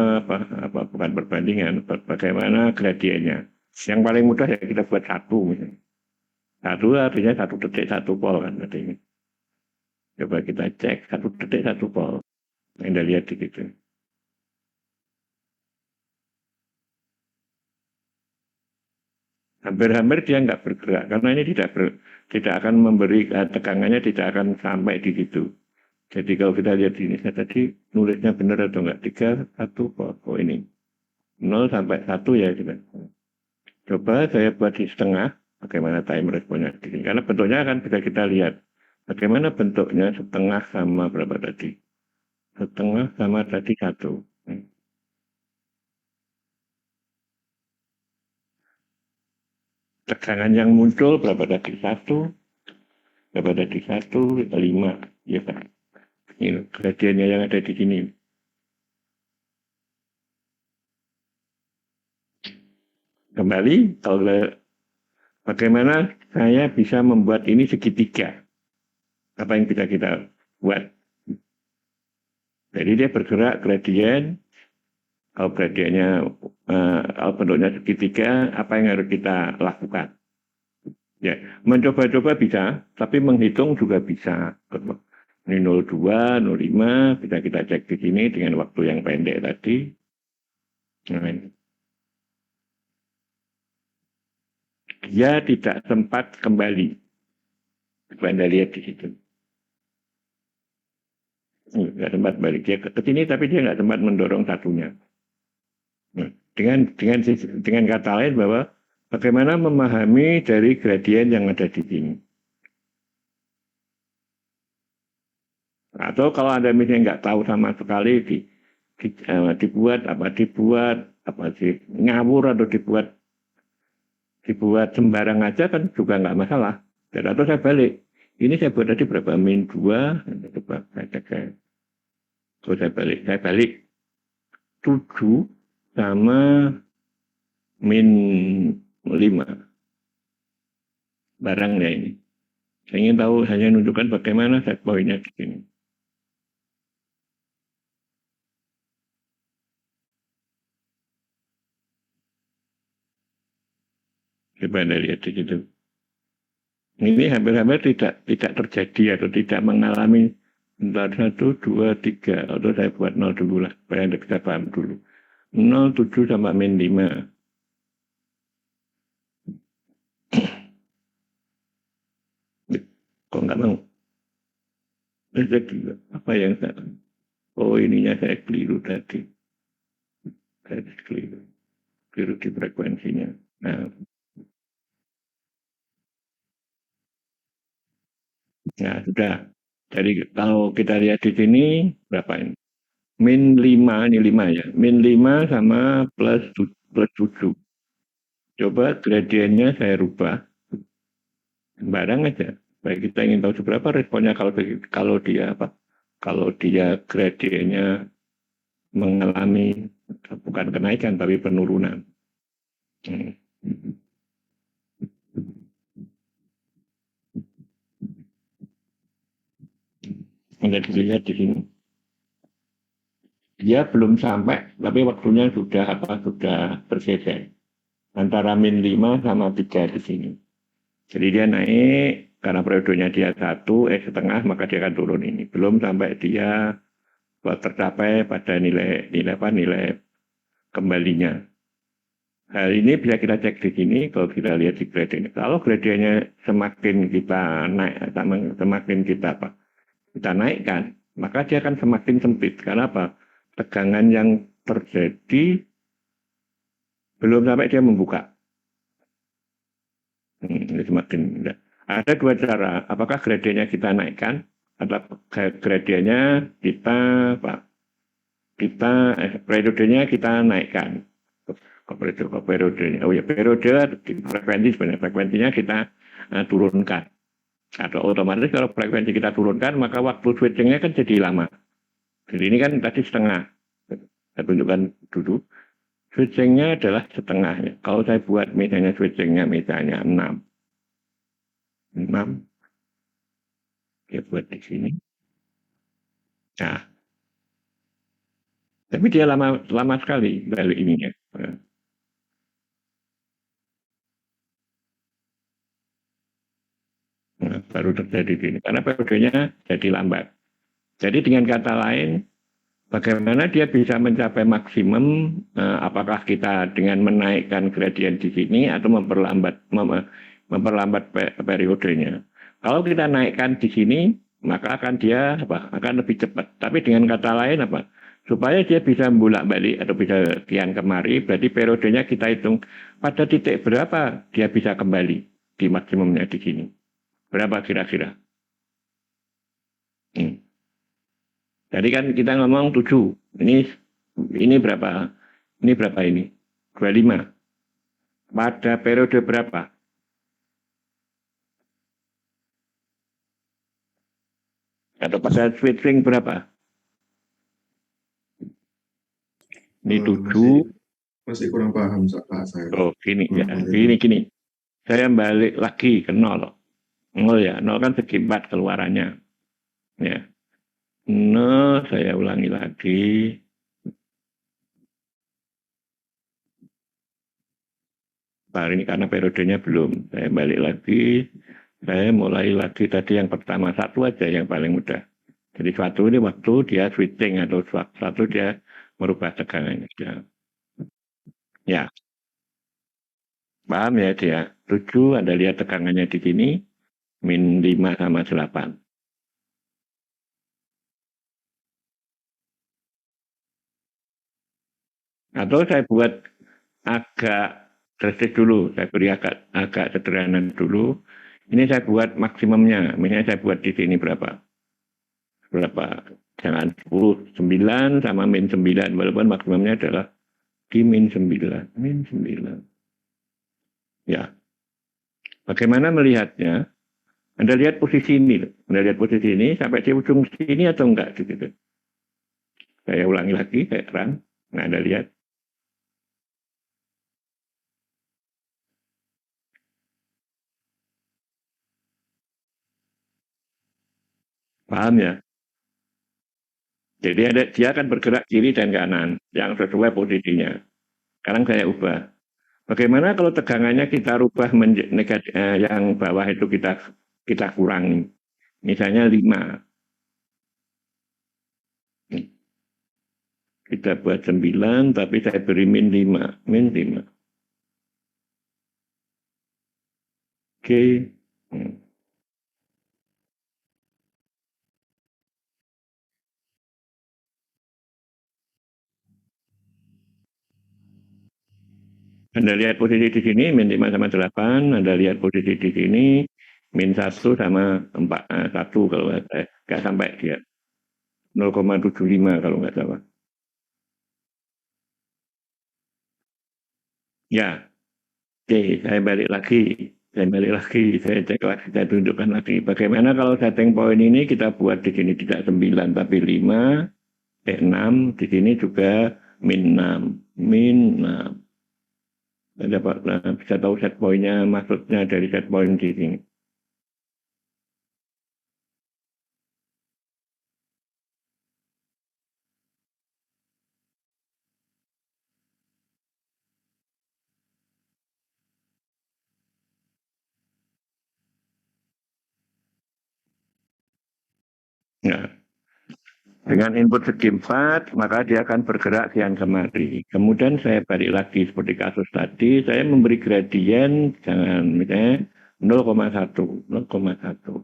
Speaker 1: bukan perbandingan, bagaimana gradiennya. Yang paling mudah ya kita buat 1 misalnya. 1 artinya 1 detik 1 volt kan artinya. Coba kita cek 1 detik 1 volt. Anda lihat di situ. Hampir-hampir dia nggak bergerak karena ini tidak akan memberi tegangannya tidak akan sampai di situ. Jadi kalau kita lihat di ini saya tadi nulisnya benar atau enggak 1 volt. Oh ini 0 sampai 1 ya gitu. Coba saya buat di setengah bagaimana time responnya di sini. Karena bentuknya akan bisa kita lihat. Bagaimana bentuknya setengah sama berapa tadi? Setengah sama tadi 1. Tegangan yang muncul berapa tadi? 1. Berapa tadi? 1, 5. Ya kan? Ini gradiennya yang ada di sini. Kembali, kalau bagaimana saya bisa membuat ini segitiga? Apa yang bisa kita buat? Jadi dia bergerak gradien. Kalau gradiennya, kalau bentuknya segitiga, apa yang harus kita lakukan? Ya, mencoba-coba bisa, tapi menghitung juga bisa. Ini 02, 05, bisa kita cek di sini dengan waktu yang pendek tadi. Nah, dia tidak sempat kembali. Anda lihat di situ. Nggak sempat balik dia ke sini, tapi dia nggak sempat mendorong satunya. Dengan kata lain bahwa bagaimana memahami dari gradien yang ada di sini. Atau kalau Anda misalnya nggak tahu sama sekali dibuat apa sih ngawur atau dibuat sembarang aja kan juga nggak masalah. Dan atau saya balik. Ini saya buat tadi berapa? -2. Coba saya cek. So, saya balik 7 sama -5 barangnya ini. Saya ingin tahu hanya menunjukkan bagaimana set point-nya di sini. Coba Anda lihat di situ. Ini hampir-hampir tidak terjadi atau tidak mengalami 1, 2, 3. Atau saya buat 0 dulu lah, supaya Anda bisa paham dulu. 0, 7 sama -5. Kok nggak mau? Apa yang saya... Oh, ininya saya keliru tadi. Saya keliru di frekuensinya. Nah, sudah. Jadi kalau kita lihat di sini, berapa ini? -5, ini 5 ya. -5 sama plus 7. Coba gradiennya saya rubah. Sembarang aja. Baik, kita ingin tahu seberapa responnya kalau dia gradiennya mengalami bukan kenaikan tapi penurunan. Anda dilihat di sini. Dia belum sampai, tapi waktunya sudah bergeser antara -5 sama 3 di sini. Jadi dia naik karena periodenya dia 1 setengah, maka dia akan turun ini. Belum sampai dia tercapai pada nilai kembalinya. Hal ini bisa kita cek di sini kalau kita lihat di gradient. Kalau gradiennya semakin kita naik, semakin kita apa? Kita naikkan, maka dia akan semakin sempit. Karena apa? Tegangan yang terjadi belum sampai dia membuka. Ini semakin. Ada dua cara. Apakah gradiennya kita naikkan atau gradiennya kita apa? Periodenya kita naikkan ke periodenya. Oh ya, periode frekuensi sebenarnya frekuensinya kita turunkan. Atau otomatis kalau frekuensi kita turunkan, maka waktu switchingnya kan jadi lama. Jadi ini kan tadi setengah. Saya tunjukkan dulu. Switchingnya adalah setengahnya. Kalau saya buat misalnya switchingnya misalnya 6. 6. Saya buat di sini. Nah, tapi dia lama sekali balik ininya. Nah, baru terjadi gini. Karena periodenya jadi lambat. Jadi dengan kata lain, bagaimana dia bisa mencapai maksimum? Apakah kita dengan menaikkan gradien di sini atau memperlambat periodenya? Kalau kita naikkan di sini, maka akan dia akan lebih cepat. Tapi dengan kata lain apa? Supaya dia bisa bolak-balik atau bisa kian kemari, berarti periodenya kita hitung pada titik berapa dia bisa kembali di maksimumnya di sini. Berapa kira-kira? Jadi kan kita ngomong 7. Ini berapa? Ini berapa ini? 25. Pada periode berapa? Atau pada switching berapa? Ini 7.
Speaker 4: Masih kurang paham Pak saya.
Speaker 1: Oh, gini ya. Gini. Saya balik lagi ke 0. 0 ya. 0 kan segi 4 keluarannya. Ya. 0 saya ulangi lagi. Ini karena periodenya belum. Saya balik lagi. Saya mulai lagi tadi yang pertama. 1 aja yang paling mudah. Jadi 1 ini waktu dia switching atau 1 dia merubah tegangannya. Ya. Paham ya dia? 7 Anda lihat tegangannya di sini. Min 5 sama 8. Atau saya buat agak drastis dulu. Saya beri agak sederhana dulu. Ini saya buat maksimumnya. Misalnya saya buat di sini berapa? Jangan 10, 9 sama min 9. Walaupun maksimumnya adalah di min 9. Min 9. Ya. Bagaimana melihatnya? Anda lihat posisi ini. Anda lihat posisi ini sampai di ujung sini atau enggak? Gitu. Saya ulangi lagi, saya terang. Nah, Anda lihat. Paham ya? Jadi dia akan bergerak kiri dan kanan yang sesuai posisinya. Sekarang saya ubah. Bagaimana kalau tegangannya kita rubah yang bawah itu kita kurangi. Misalnya 5. Kita buat 9, tapi saya beri min 5. Min 5. Oke. Anda lihat posisi di sini, min 5 sama 8. Anda lihat posisi di sini, min 1 sama 1 kalau nggak sampai dia. 0,75 kalau nggak salah. Ya, oke, saya balik lagi. Saya cek lagi, saya tunjukkan lagi. Bagaimana kalau setting point ini kita buat di sini tidak 9 tapi 5, 6, di sini juga min 6. Min 6. Bisa tahu set point-nya maksudnya dari set point di sini. Nah, Dengan input segi 4, maka dia akan bergerak kian kemari. Kemudian saya balik lagi seperti kasus tadi, saya memberi gradien, jangan misalnya 0,1, 0,1.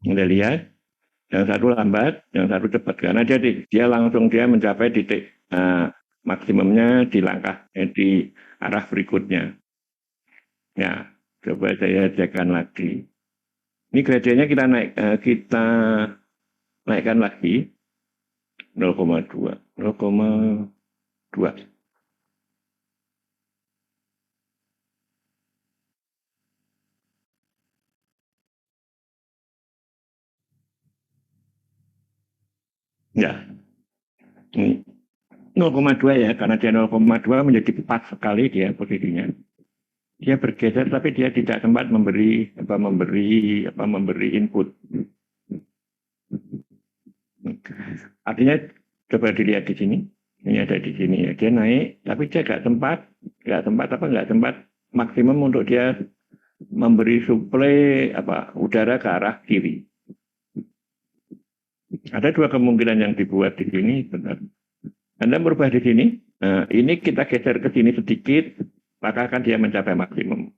Speaker 1: Anda lihat, yang satu lambat, yang satu cepat. Karena dia langsung mencapai titik maksimumnya di langkah di arah berikutnya. Ya, coba saya cekkan lagi. Ini gradiennya kita naikkan lagi 0,2, 0,2. Ya, ini 0,2 ya, karena dia 0,2 menjadi pas sekali dia posisinya. Dia bergeser tapi dia tidak sempat memberi input. Artinya coba dilihat di sini. Ini ada di sini ya. Dia naik tapi dia nggak sempat maksimum untuk dia memberi suplai udara ke arah kiri. Ada dua kemungkinan yang dibuat di sini, benar. Anda merubah di sini, ini kita geser ke sini sedikit, maka akan dia mencapai maksimum.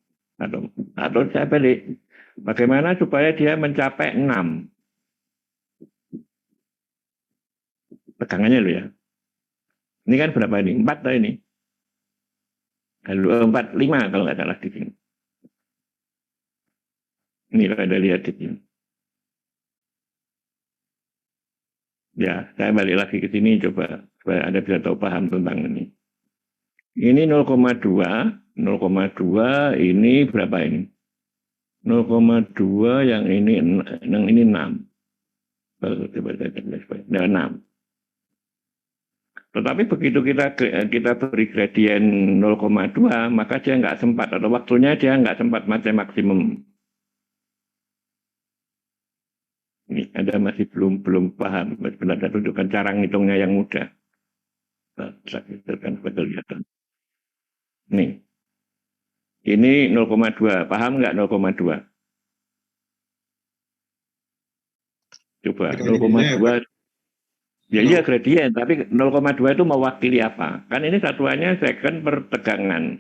Speaker 1: Atau saya balik, bagaimana supaya dia mencapai 6? Tegangannya loh ya. Ini kan berapa ini? 4 atau ini? 4, 5 kalau nggak salah di sini. Ini kalau Anda lihat di sini. Ya, saya balik lagi ke sini coba supaya Anda bisa tahu paham tentang ini. Ini 0,2 ini berapa ini? 0,2 yang ini 6. Coba saya coba. 6. Tetapi begitu kita beri gradien 0,2, maka dia nggak sempat, atau waktunya dia nggak sempat maksimum. Ini Anda masih belum paham. Sebenarnya tunjukkan cara ngitungnya yang mudah. Saya kan kelihatan. Nih. Ini 0,2. Paham nggak 0,2? Coba 0,2. Ya iya gradien, tapi 0,2 itu mewakili apa? Kan ini satuannya second per tegangan.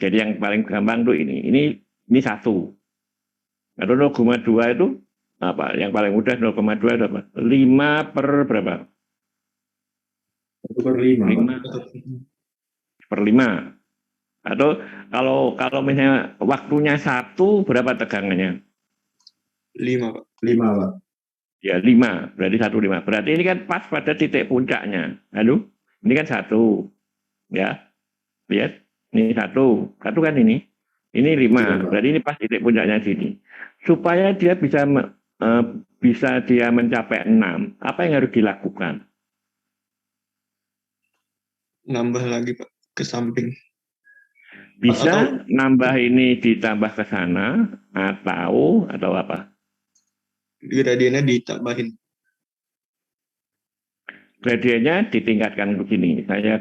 Speaker 1: Jadi yang paling gampang tuh ini. Ini 1. Atau 0,2 itu apa? Yang paling mudah 0,2 itu apa? 5 per berapa?
Speaker 4: 1 per 5.
Speaker 1: 5. Atau kalau misalnya waktunya 1, berapa tegangannya?
Speaker 2: 5, Pak.
Speaker 4: 5, Pak.
Speaker 1: Ya 5, berarti 1,5. Berarti ini kan pas pada titik puncaknya. Halo? Ini kan 1. Ya. Lihat. Ini 1. 1 kan ini. Ini 5. Berarti ini pas titik puncaknya sini. Supaya dia bisa dia mencapai 6, apa yang harus dilakukan?
Speaker 2: Nambah lagi, Pak, ke samping.
Speaker 1: Bisa nambah ini ditambah ke sana atau apa?
Speaker 2: Gradiennya ditambahin.
Speaker 1: Gradiennya ditingkatkan begini. Saya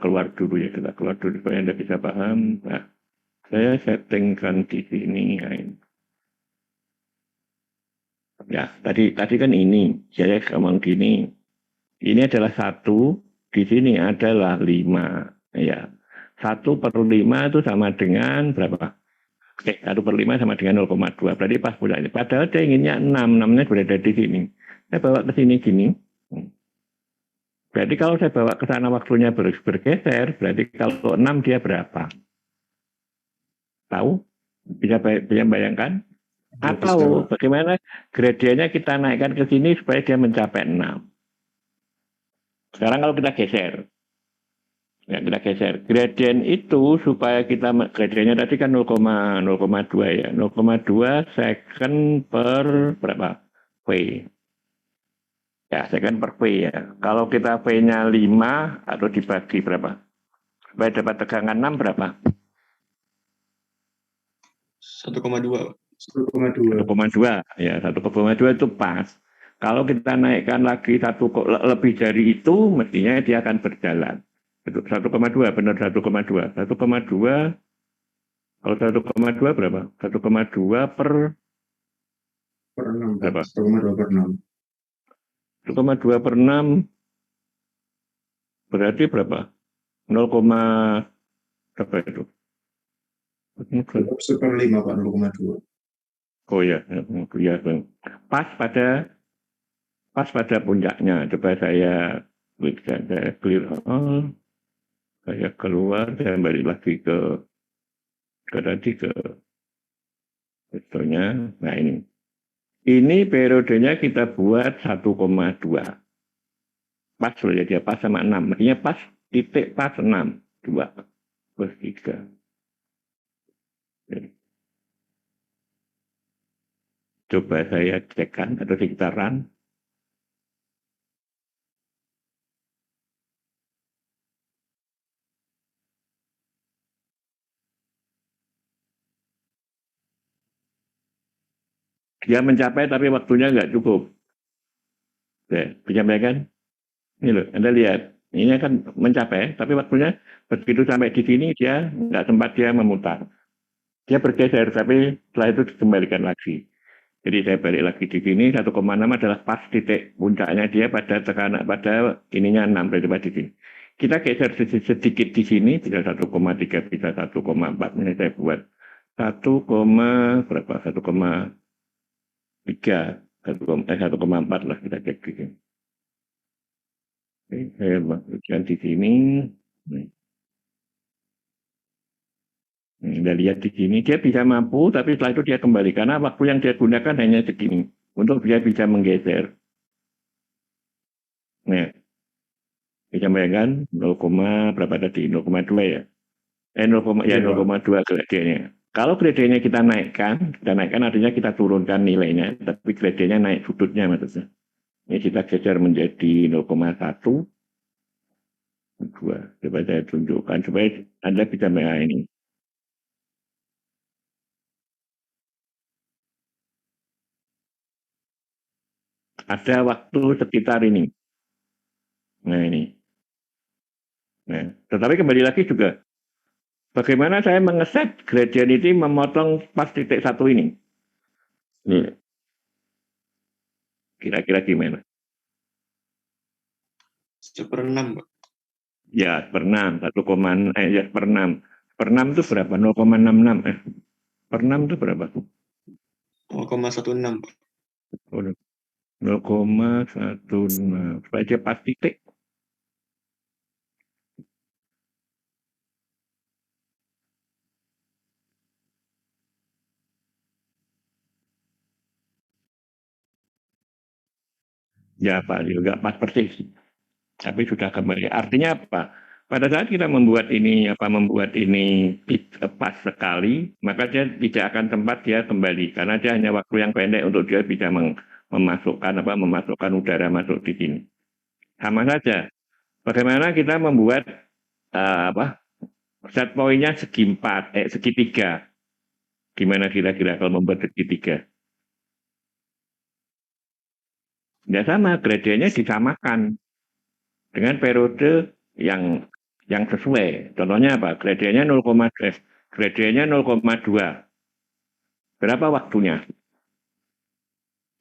Speaker 1: keluar dulu ya, kita keluar dulu supaya Anda bisa paham. Nah, saya settingkan di sini. Ya, tadi kan ini. Saya ngomong gini. Ini adalah 1, di sini adalah 5. Ya. 1 per 5 itu sama dengan berapa? Oke, 1 per 5 sama dengan 0,2. Berarti pas bulan ini. Padahal dia inginnya 6. 6-nya berada di sini. Saya bawa ke sini gini. Berarti kalau saya bawa ke sana waktunya bergeser, berarti kalau 6 dia berapa? Tahu? Bisa bayangkan? Atau bagaimana gradiennya kita naikkan ke sini supaya dia mencapai 6. Sekarang kalau kita geser. Ya, kita geser. Gradien itu supaya gradiennya tadi kan 0,2 ya. 0,2 second per berapa? V. Ya, second per V ya. Kalau kita V-nya 5 atau dibagi berapa? supaya dapat tegangan 6 berapa?
Speaker 2: 1,2, Pak.
Speaker 4: 1,2.
Speaker 1: 1,2 ya, 1,2 itu pas. Kalau kita naikkan lagi lebih dari itu, mestinya dia akan berjalan. 1,2 benar 1,2. 1,2 kalau 1,2 berapa? 1,2 per
Speaker 4: Per 6, Pak.
Speaker 1: berapa?
Speaker 4: 1,2 per 6.
Speaker 1: 1,2 per 6 berarti berapa? 0, berapa itu?
Speaker 4: 1/5, Pak. 0,2.
Speaker 1: Oh ya, ya, pas pada puncaknya. Coba saya clear. Oh, saya keluar, saya balik lagi ke tadi ke betulnya. Nah ini periodenya kita buat 1,2. Pas loh ya, dia pas sama 6. Maksudnya pas titik pas 6. 2 plus 3. Coba saya cekkan atau kita run. Dia mencapai tapi waktunya nggak cukup. Bisa bayangkan? Ini loh, Anda lihat. Ini kan mencapai, tapi waktunya begitu sampai di sini dia nggak sempat dia memutar. Dia bergeser, tapi setelah itu dikembalikan lagi. Jadi saya balik lagi di sini, 1,6 adalah pas titik puncaknya dia pada tekanan, pada ininya 6, berarti di sini. Kita geser sedikit di sini, bisa 1,3, bisa 1,4. Ini saya buat 1,berapa? 1,3, 1,4 lah kita cek di sini. Oke, saya masukkan di sini. Anda lihat di sini, dia bisa mampu, tapi setelah itu dia kembali. Karena waktu yang dia gunakan hanya segini. Untuk dia bisa menggeser. Nah, bisa bayangkan 0, berapa tadi? 0,2 ya? 0,2 gradenya. Kalau gradenya kita naikkan artinya kita turunkan nilainya. Tapi gradenya naik sudutnya maksudnya. Ini kita geser menjadi 0,1. 2. Coba saya tunjukkan supaya Anda bisa melihat ini. Ada waktu sekitar ini. Nah ini. Nah, tetapi kembali lagi juga, bagaimana saya mengeset gradient ini memotong pas titik 1 ini. Ini. Kira-kira gimana?
Speaker 2: 1/6, Pak.
Speaker 1: Ya, per 6, 1, ya per 6. Per 6 itu berapa? 0,66. Per 6 itu berapa?
Speaker 2: 0,16, Pak.
Speaker 1: 0,16. Supaya dia pas titik. Ya, Pak, juga pas persis. Tapi sudah kembali. Artinya apa? Pada saat kita membuat ini pas sekali, maka dia tidak akan tempat dia kembali karena dia hanya waktu yang pendek untuk dia bisa memasukkan udara masuk di sini. Sama saja. Bagaimana kita membuat set point-nya segitiga? Gimana kira-kira kalau membuat segitiga? Ya sama, gradiennya disamakan dengan periode yang sesuai. Contohnya apa? Gradiennya 0,2. Berapa waktunya?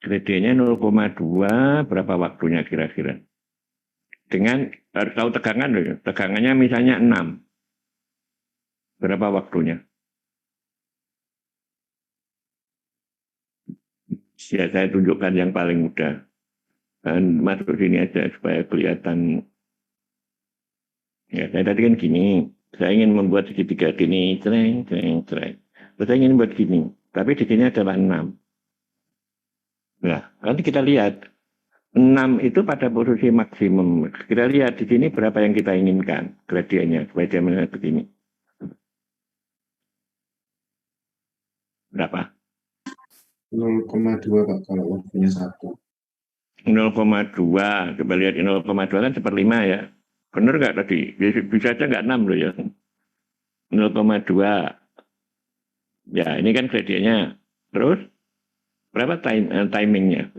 Speaker 1: Gradiennya 0,2, berapa waktunya kira-kira? Dengan harus tahu tegangan loh. Tegangannya misalnya 6. Berapa waktunya? Ya, saya tunjukkan yang paling mudah. Dan masuk sini aja supaya kelihatan. Ya, saya tadi kan gini. Saya ingin membuat segitiga gini. Saya ingin membuat gini. Tapi di sini adalah 6. Nah, nanti kita lihat. 6 itu pada posisi maksimum. Kita lihat di sini berapa yang kita inginkan. Gradiennya. Supaya dia melihat begini. Berapa?
Speaker 4: 0,2, Pak, kalau waktunya 1.
Speaker 1: 0,2. Coba lihat 0,2 kan 1/5 ya. Bener nggak tadi? Bisa aja nggak 6 loh ya. 0,2. Ya, ini kan gradiennya. Terus, berapa timingnya?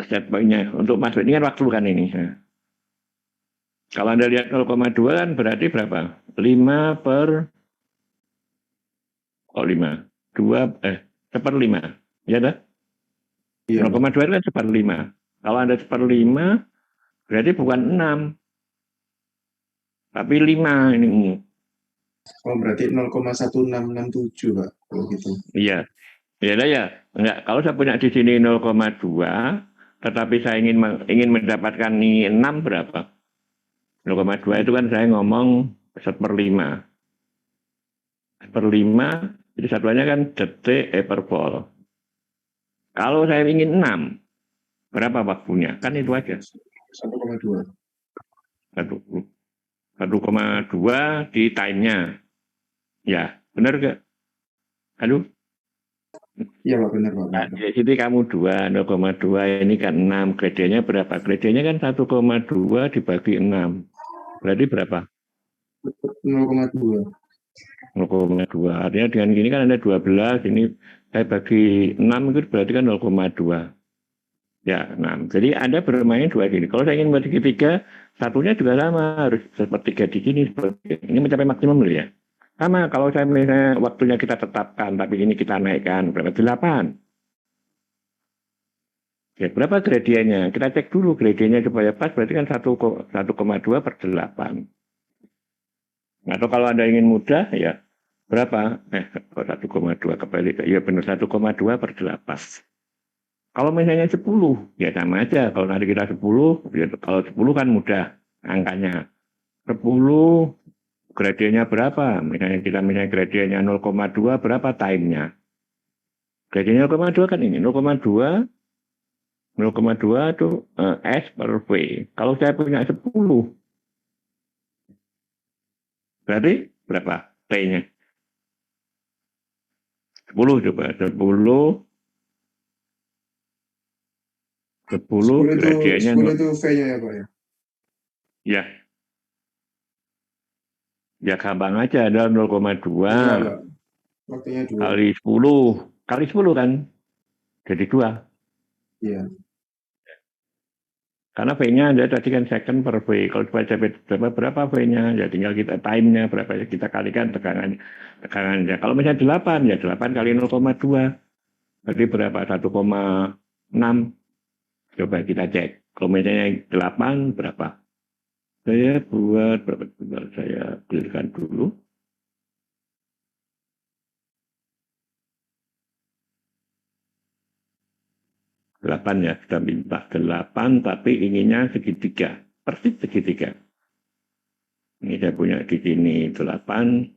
Speaker 1: Set point-nya. Untuk masuk ini kan waktu kan ini. Nah, kalau Anda lihat 0,2 kan berarti berapa? 5 per... Oh, 5. 2, seperlima. Ya dah?
Speaker 4: Iya, Pak.
Speaker 1: 0,2 itu kan seperlima. Kalau Anda seperlima, berarti bukan 6. Tapi 5 ini.
Speaker 4: Oh, berarti 0,1667, Pak. Kalau gitu.
Speaker 1: Iya. Ya, ya. Enggak. Kalau saya punya di sini 0,2, tetapi saya ingin mendapatkan ini 6 berapa? 0,2 itu kan saya ngomong 1/5. 1/5, jadi satuannya kan detik per volt. Kalau saya ingin 6, berapa waktunya? Kan itu aja.
Speaker 4: 1,2.
Speaker 1: 1,2 di time-nya. Ya, benar nggak? Aduh,
Speaker 4: Iya, Pak. Benar, Pak.
Speaker 1: nah,
Speaker 4: Benar.
Speaker 1: jadi kamu 0,2 ini kan 6. Gradiennya berapa? Gradiennya kan 1,2 dibagi 6. Berarti berapa?
Speaker 4: 0,2.
Speaker 1: 0,2. Artinya dengan gini kan ada 12. Ini saya bagi 6 itu berarti kan 0,2. Ya, 6. Jadi Anda bermain dua sini. Kalau saya ingin bagi 3, satunya juga sama. Harus sepertiga di sini. Ini mencapai maksimum loh ya. Sama, kalau saya misalnya waktunya kita tetapkan, tapi ini kita naikkan. Berapa? 8. Ya, berapa gradiennya? Kita cek dulu gradiennya supaya pas. Berarti kan 1,2 per 8. Atau kalau Anda ingin mudah, ya berapa? 1,2 kembali. Ya benar, 1,2 per 8. Kalau misalnya 10, ya sama aja. Kalau nanti kita 10, ya kalau 10 kan mudah angkanya. 10, gradiennya berapa? Misalnya gradiennya 0,2, berapa time-nya? Gradiennya 0,2 kan ini. 0,2 itu S per V. Kalau saya punya 10, berarti berapa T-nya? 10 coba. 10
Speaker 4: 10 itu,
Speaker 1: gradiennya
Speaker 4: 10 itu V-nya ya, Pak ya?
Speaker 1: ya, ya gampang aja, ada 0,2
Speaker 4: Enggak, Pak. Waktunya 2.
Speaker 1: kali 10 kan jadi 2.
Speaker 4: Iya.
Speaker 1: Karena V-nya ada tadi kan second per V. Kalau baca berapa V-nya, ya tinggal kita time-nya berapa, ya kita kalikan tegangannya. Kalau misalnya 8, ya 8 kali 0,2. Berarti berapa? 1,6. Coba kita cek. Kalau misalnya 8, berapa? Saya buat berapa? Saya clearkan dulu. 8 ya, sudah minta 8, tapi inginnya segitiga. Persis segitiga. Ini saya punya di sini 8.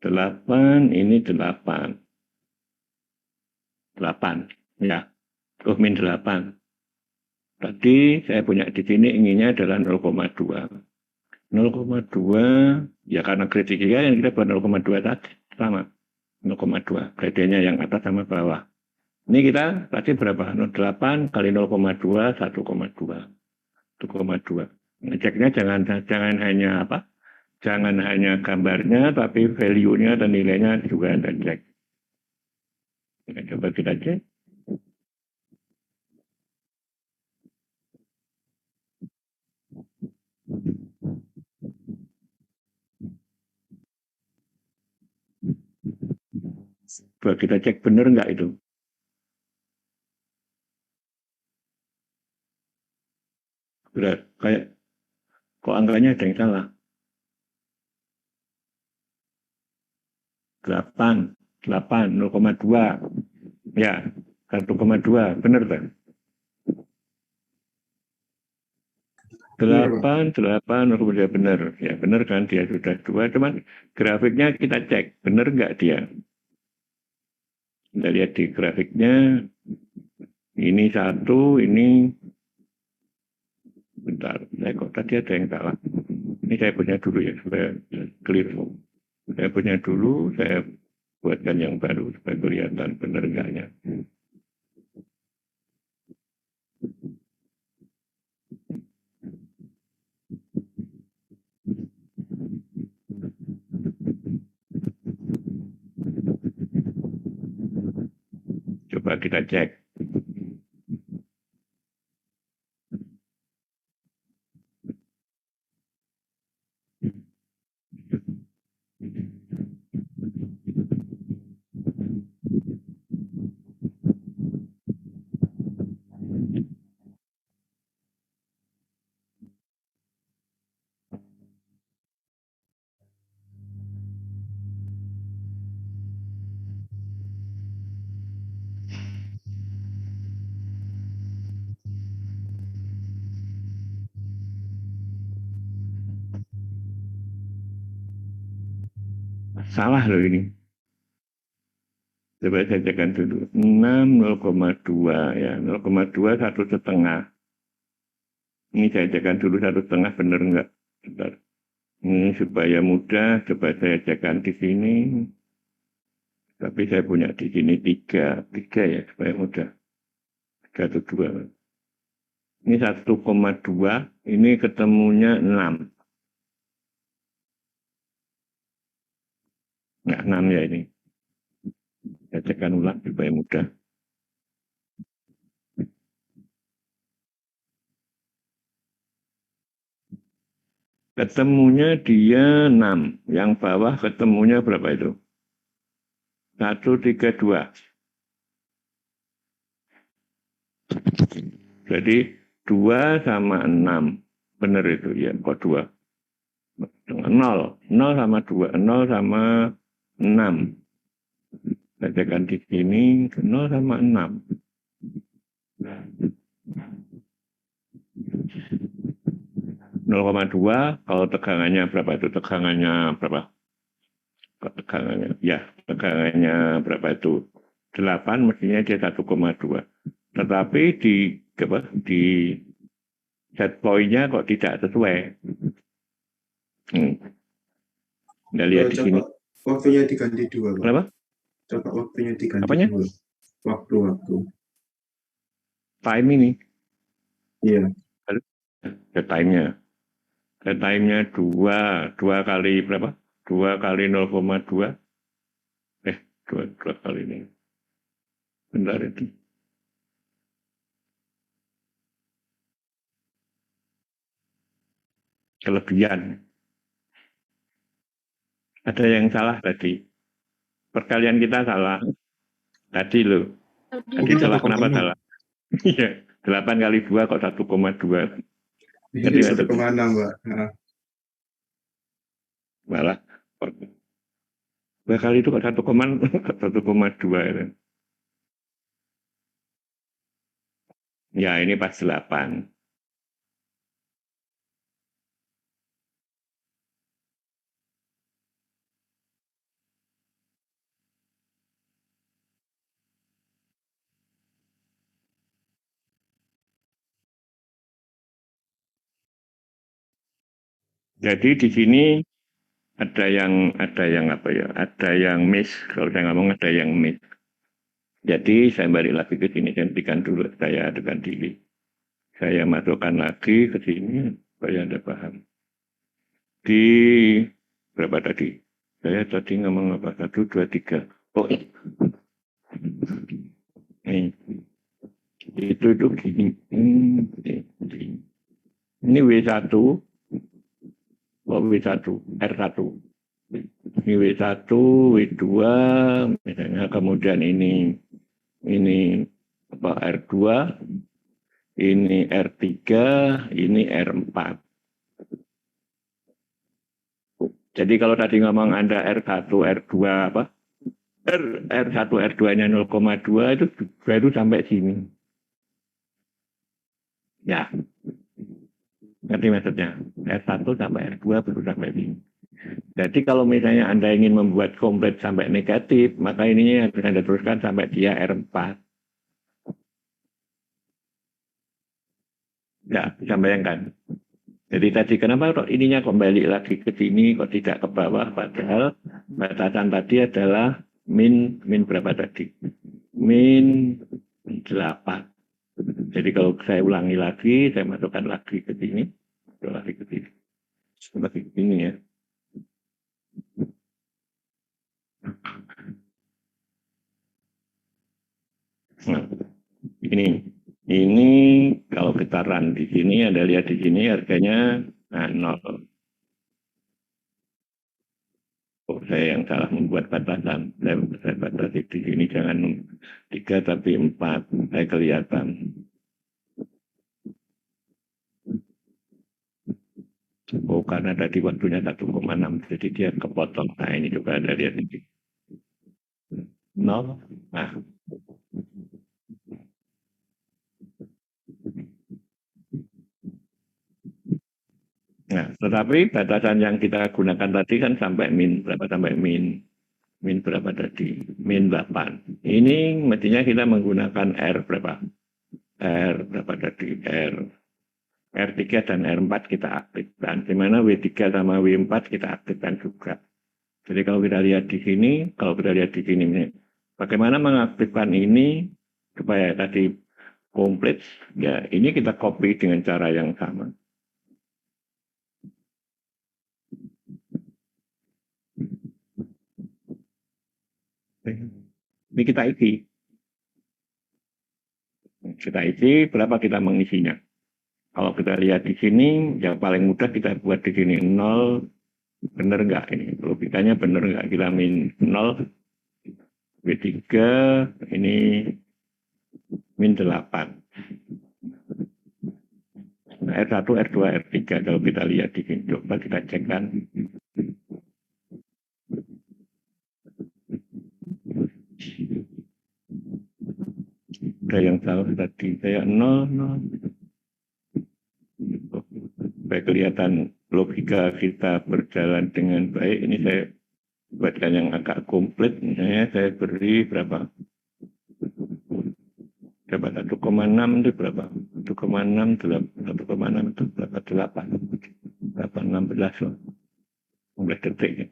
Speaker 1: 8, ini 8. 8, ya. Min 8. Tadi saya punya di sini inginnya adalah 0,2. 0,2, ya karena kriteria yang kita buat 0,2 tadi, sama. 0,2, kriteria yang atas sama bawah. Ini kita tadi berapa? 8 kali 0,2, 1,2. 1,2. Ngeceknya jangan hanya apa? Jangan hanya gambarnya, tapi value-nya dan nilainya juga Anda cek. Nah, coba kita cek. Coba kita cek benar nggak itu. Berat, kayak kok angkanya ada yang salah. 8, 0,2. Ya, 1,2. Benar kan?
Speaker 4: Benar, Pak.
Speaker 1: 8, kemudian benar. Ya, benar kan? Dia sudah 2. Cuman grafiknya kita cek. Benar nggak dia? Kita lihat di grafiknya. Ini 1, ini... Bentar, kok tadi ada yang salah. Ini saya punya dulu ya, supaya clear. Saya punya dulu, saya buatkan yang baru supaya kelihatan benar enggaknya. Coba kita cek. Salah loh ini. Coba saya cekkan dulu. 6, 0,2 ya. 0,2 1,5. Ini saya cekkan dulu 1,5 benar enggak? Bentar. Ini supaya mudah, coba saya cekkan di sini. Tapi saya punya di sini 3 ya supaya mudah. 1,2. Ini 1,2, ini ketemunya 6. Nah, 6 ya ini. Saya cekkan ulang supaya mudah. Ketemunya dia 6. Yang bawah ketemunya berapa itu? 1,32. Jadi 2 sama 6. Benar itu ya, kok 2. 0. 0 sama 2. 0 sama 6. Saya cekkan di sini 0 sama 6. 0,2 kalau tegangannya berapa itu? Tegangannya berapa? Tegangannya ya, tegangannya berapa itu? 8 mestinya dia 1,2. Tetapi di set point-nya kok tidak sesuai. Nggak lihat di sini.
Speaker 4: Waktunya diganti 2, Pak.
Speaker 1: Kenapa?
Speaker 4: Coba waktunya diganti
Speaker 1: Apanya?
Speaker 4: 2. Waktu.
Speaker 1: Time ini.
Speaker 4: Iya.
Speaker 1: Set time-nya. Set time-nya 2 kali berapa? 2 kali 0,2. 2 kali ini. Bentar itu. Kelebihan. Ada yang salah tadi. Perkalian kita salah. Tadi loh. Tadi
Speaker 3: itu
Speaker 1: salah,
Speaker 2: 1,6.
Speaker 1: kenapa salah? Iya, 8 kali 2 kok 1,2.
Speaker 4: Jadi
Speaker 1: Jadi
Speaker 4: 1,6, Pak. Nah,
Speaker 1: malah 2 kali itu kok 1,2 itu. Ya, ini pas 8. Jadi di sini ada yang apa ya? Ada yang miss. Kalau saya ngomong ada yang miss. Jadi saya balik lagi ke sini, hentikan dulu, saya adukan diri. Saya masukkan lagi ke sini supaya Anda paham. Di berapa tadi? Saya tadi ngomong apa? 1, 2, 3. Oh, ini. Itu gini. Ini W1. Oh, W1, R1. Ini W1, W2, misalnya kemudian ini apa R2, ini R3, ini R4. Jadi kalau tadi ngomong Anda R1, R2 apa? R1, R2-nya 0,2 itu baru sampai sini. Ya. Ngerti maksudnya? R1 sampai R2 baru sampai sini. Jadi kalau misalnya Anda ingin membuat komplit sampai negatif, maka ini harus Anda teruskan sampai dia R4. Ya, bisa bayangkan. Jadi tadi kenapa kok ininya kembali lagi ke sini, kok tidak ke bawah, padahal batasan tadi adalah min berapa tadi? Min 8. Jadi kalau saya ulangi lagi, saya masukkan lagi ke sini, lagi ke sini. Seperti ini ya. Ini kalau kita run di sini, Anda lihat di sini harganya 0. Oh, saya yang salah membuat batasan. Saya batasi di sini jangan 3 tapi 4. Saya kelihatan. Oh, karena tadi waktunya 1,6. Jadi dia kepotong. Nah, ini juga Anda lihat ini. 0. Nah, tetapi batasan yang kita gunakan tadi kan sampai min berapa? Sampai min berapa tadi? Min 8. Ini mestinya kita menggunakan R berapa? R berapa tadi? R3 dan R4 kita aktifkan. Di mana W3 sama W4 kita aktifkan juga. Jadi kalau kita lihat di sini, bagaimana mengaktifkan ini supaya tadi komplit? Ya, ini kita copy dengan cara yang sama. Ini kita isi. Berapa kita mengisinya. Kalau kita lihat di sini, yang paling mudah kita buat di sini 0. Benar nggak ini? Logikanya benar nggak? Kita min 0. W3 ini min 8. Nah, R1, R2, R3 kalau kita lihat di sini. Coba kita cek kan. Ada yang salah tadi. Saya 0. Supaya kelihatan logika kita berjalan dengan baik. Ini saya buatkan yang agak komplit. Misalnya saya beri berapa? 1,6 itu berapa? 1,6 itu berapa? 8. 16 loh. 16 detik.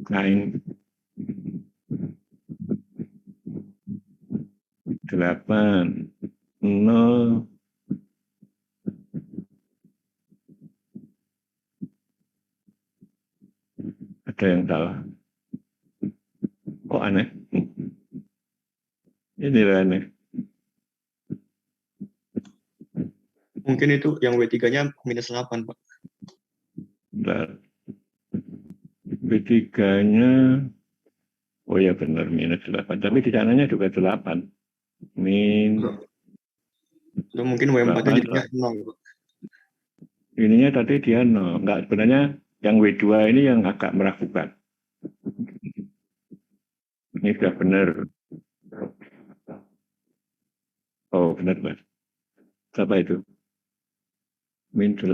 Speaker 1: Nah ini 8, 0. Ada yang salah. Kok aneh? Ini aneh.
Speaker 2: Mungkin itu yang W3-nya minus 8, Pak.
Speaker 1: Bentar. W3-nya, oh ya benar, minus 8. Tapi di sananya juga 8. Min.
Speaker 2: Atau mungkin W4-nya jadinya 0, Pak.
Speaker 1: Ininya tadi dia 0. Enggak, sebenarnya yang W2 ini yang agak meragukan. Ini sudah benar. Oh, benar, Mas. Apa itu? Min 8.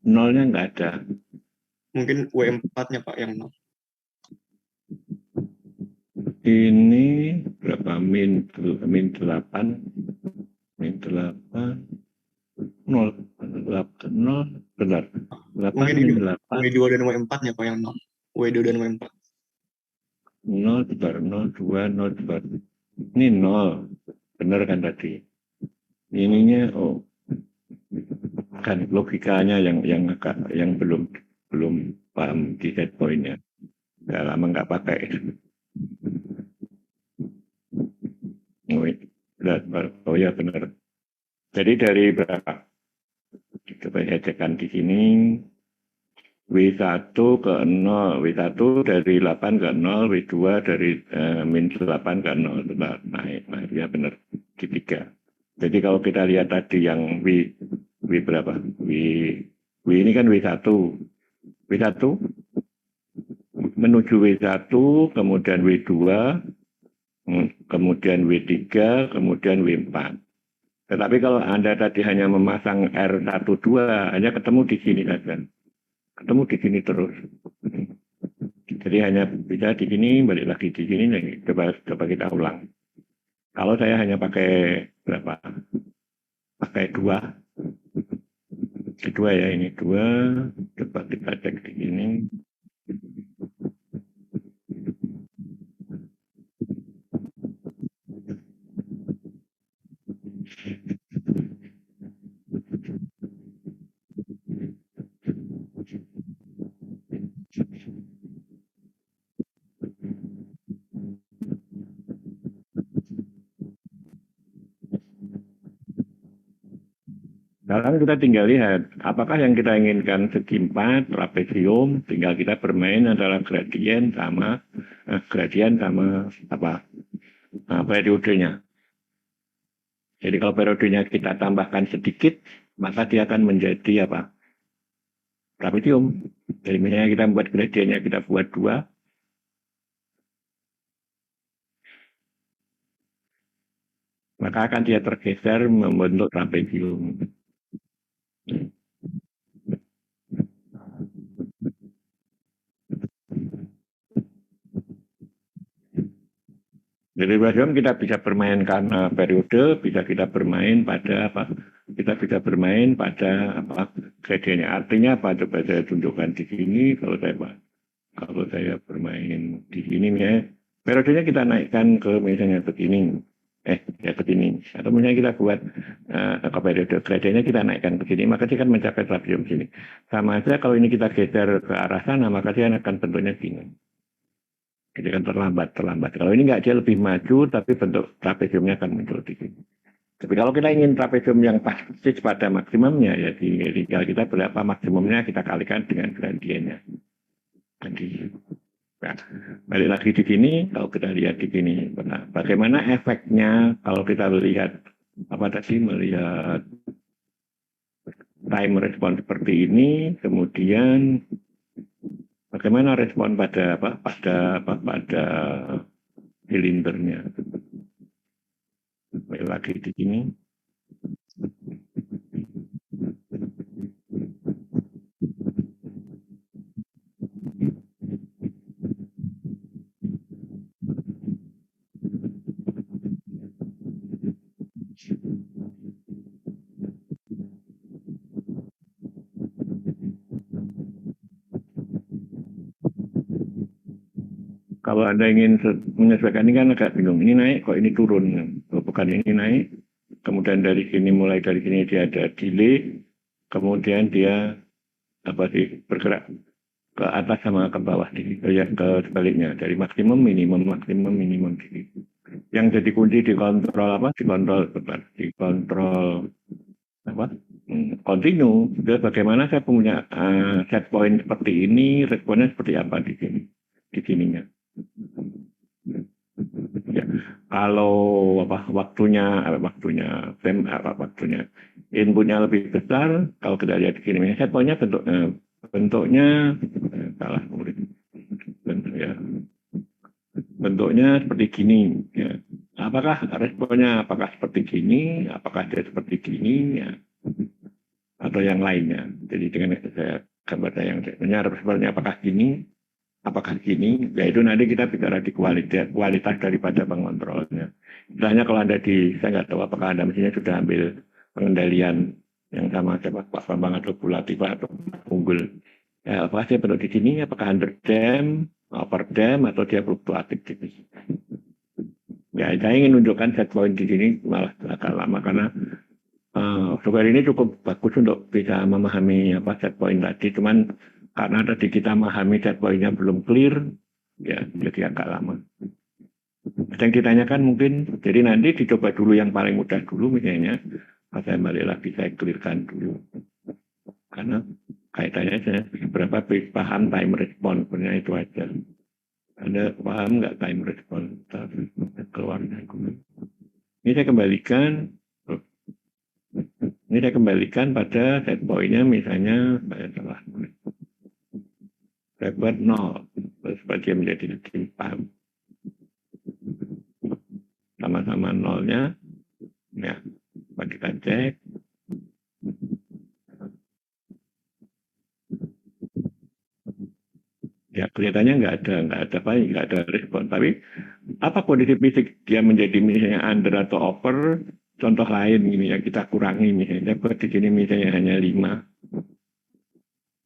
Speaker 1: Nolnya nggak ada.
Speaker 2: Mungkin W4-nya, Pak, yang 0.
Speaker 1: Ini berapa? Min 8. Min 8. 0. 0. Benar. 8
Speaker 2: Mungkin
Speaker 1: min
Speaker 2: ini
Speaker 1: 8.
Speaker 2: W2 dan W4-nya, Pak, yang 0. W2 dan W4.
Speaker 1: 0 tebar 0, 2, 0 tebar. Ini 0. Benar kan tadi? Ininya, oh. Kan logikanya yang belum paham di set point-nya. Udah lama nggak pakai. Oh ya benar. Jadi dari berapa? Coba saya cekkan di sini. W1 ke 0. W1 dari 8 ke 0. W2 dari min 8 ke 0. Naik. Nah, ya benar. Di 3. Jadi kalau kita lihat tadi yang W berapa? W ini kan W1. W1 menuju W1, kemudian W2, kemudian W3, kemudian W4. Tetapi kalau Anda tadi hanya memasang R12, hanya ketemu di sini saja. Ketemu di sini terus. Jadi hanya bisa di sini, balik lagi di sini. Coba kita ulang. Kalau saya hanya pakai berapa? Pakai 2. Kedua ya, ini 2. Coba kita cek di sini. Sekarang kita tinggal lihat apakah yang kita inginkan segi 4 trapesium, tinggal kita bermain antara gradien sama apa periodenya. Jadi kalau periodenya kita tambahkan sedikit, maka dia akan menjadi apa? Trapesium. Jadi misalnya kita buat gradiennya kita buat 2, maka akan dia tergeser membentuk trapesium. Jadi trapesium kita bisa bermain karena periode, bisa kita bermain pada apa? Kita bisa bermain pada apa? Gradiennya. Artinya apa? Coba saya tunjukkan di sini. Kalau saya bermain di sini ya, periodenya kita naikkan ke misalnya begini. Ya ke sini. Atau misalnya kita buat ke periode gradiennya kita naikkan ke sini, maka dia akan mencapai trapesium sini. Sama aja kalau ini kita geser ke arah sana, maka dia akan bentuknya gini. Jadi kan terlambat. Kalau ini nggak, dia lebih maju, tapi bentuk trapesiumnya akan muncul di sini. Tapi kalau kita ingin trapesium yang persis pada maksimumnya, ya tinggal kita berapa maksimumnya kita kalikan dengan gradiennya. Jadi, nah, balik lagi di sini, kalau kita lihat di sini, bagaimana efeknya kalau kita melihat melihat time response seperti ini, kemudian bagaimana respon pada silindernya. Balik lagi di sini. Kalau Anda ingin menyesuaikan ini kan agak bingung. Ini naik, kok ini turun. Bukan ini naik. Kemudian mulai dari sini dia ada delay. Kemudian dia bergerak ke atas sama ke bawah. Ke sebaliknya. Dari maksimum, minimum. Yang jadi kunci dikontrol continue. Bagaimana saya punya set point seperti ini, responnya seperti apa di sininya. Ya, kalau waktunya inputnya lebih besar, kalau kita lihat di sini, set pointnya bentuknya salah bentuknya seperti gini. Ya. Apakah responnya seperti gini, apakah dia seperti gini, ya, atau yang lainnya. Jadi dengan saya gambar yang responnya apakah gini, yaitu nanti kita bicara di kualitas daripada pengontrolnya. Misalnya kalau saya nggak tahu apakah Anda mestinya sudah ambil pengendalian yang sama Pak Bambang atau Bulatif atau Unggul. Ya, apakah dia bentuk di sini, apakah under dam, over dam, atau dia fluktuatif gitu. Ya, saya ingin menunjukkan set point di sini malah agak lama karena software ini cukup bagus untuk bisa memahami set point tadi, cuman karena tadi kita memahami set point-nya belum clear, ya jadi agak lama. Yang ditanyakan mungkin, jadi nanti dicoba dulu yang paling mudah dulu misalnya, saya balik lagi saya clearkan dulu. Karena kaitannya saya berapa paham time response, sebenarnya itu aja. Anda paham nggak time response? Keluarnya dulu. Ini saya kembalikan pada set point-nya misalnya saya salah. Saya buat 0, terus dia menjadi lebih paham. Sama-sama 0-nya, ya, kita cek. Ya, kelihatannya nggak ada respon. Tapi apa kondisi fisik dia menjadi misalnya under atau over? Contoh lain ini yang kita kurangi misalnya, buat di sini misalnya hanya 5.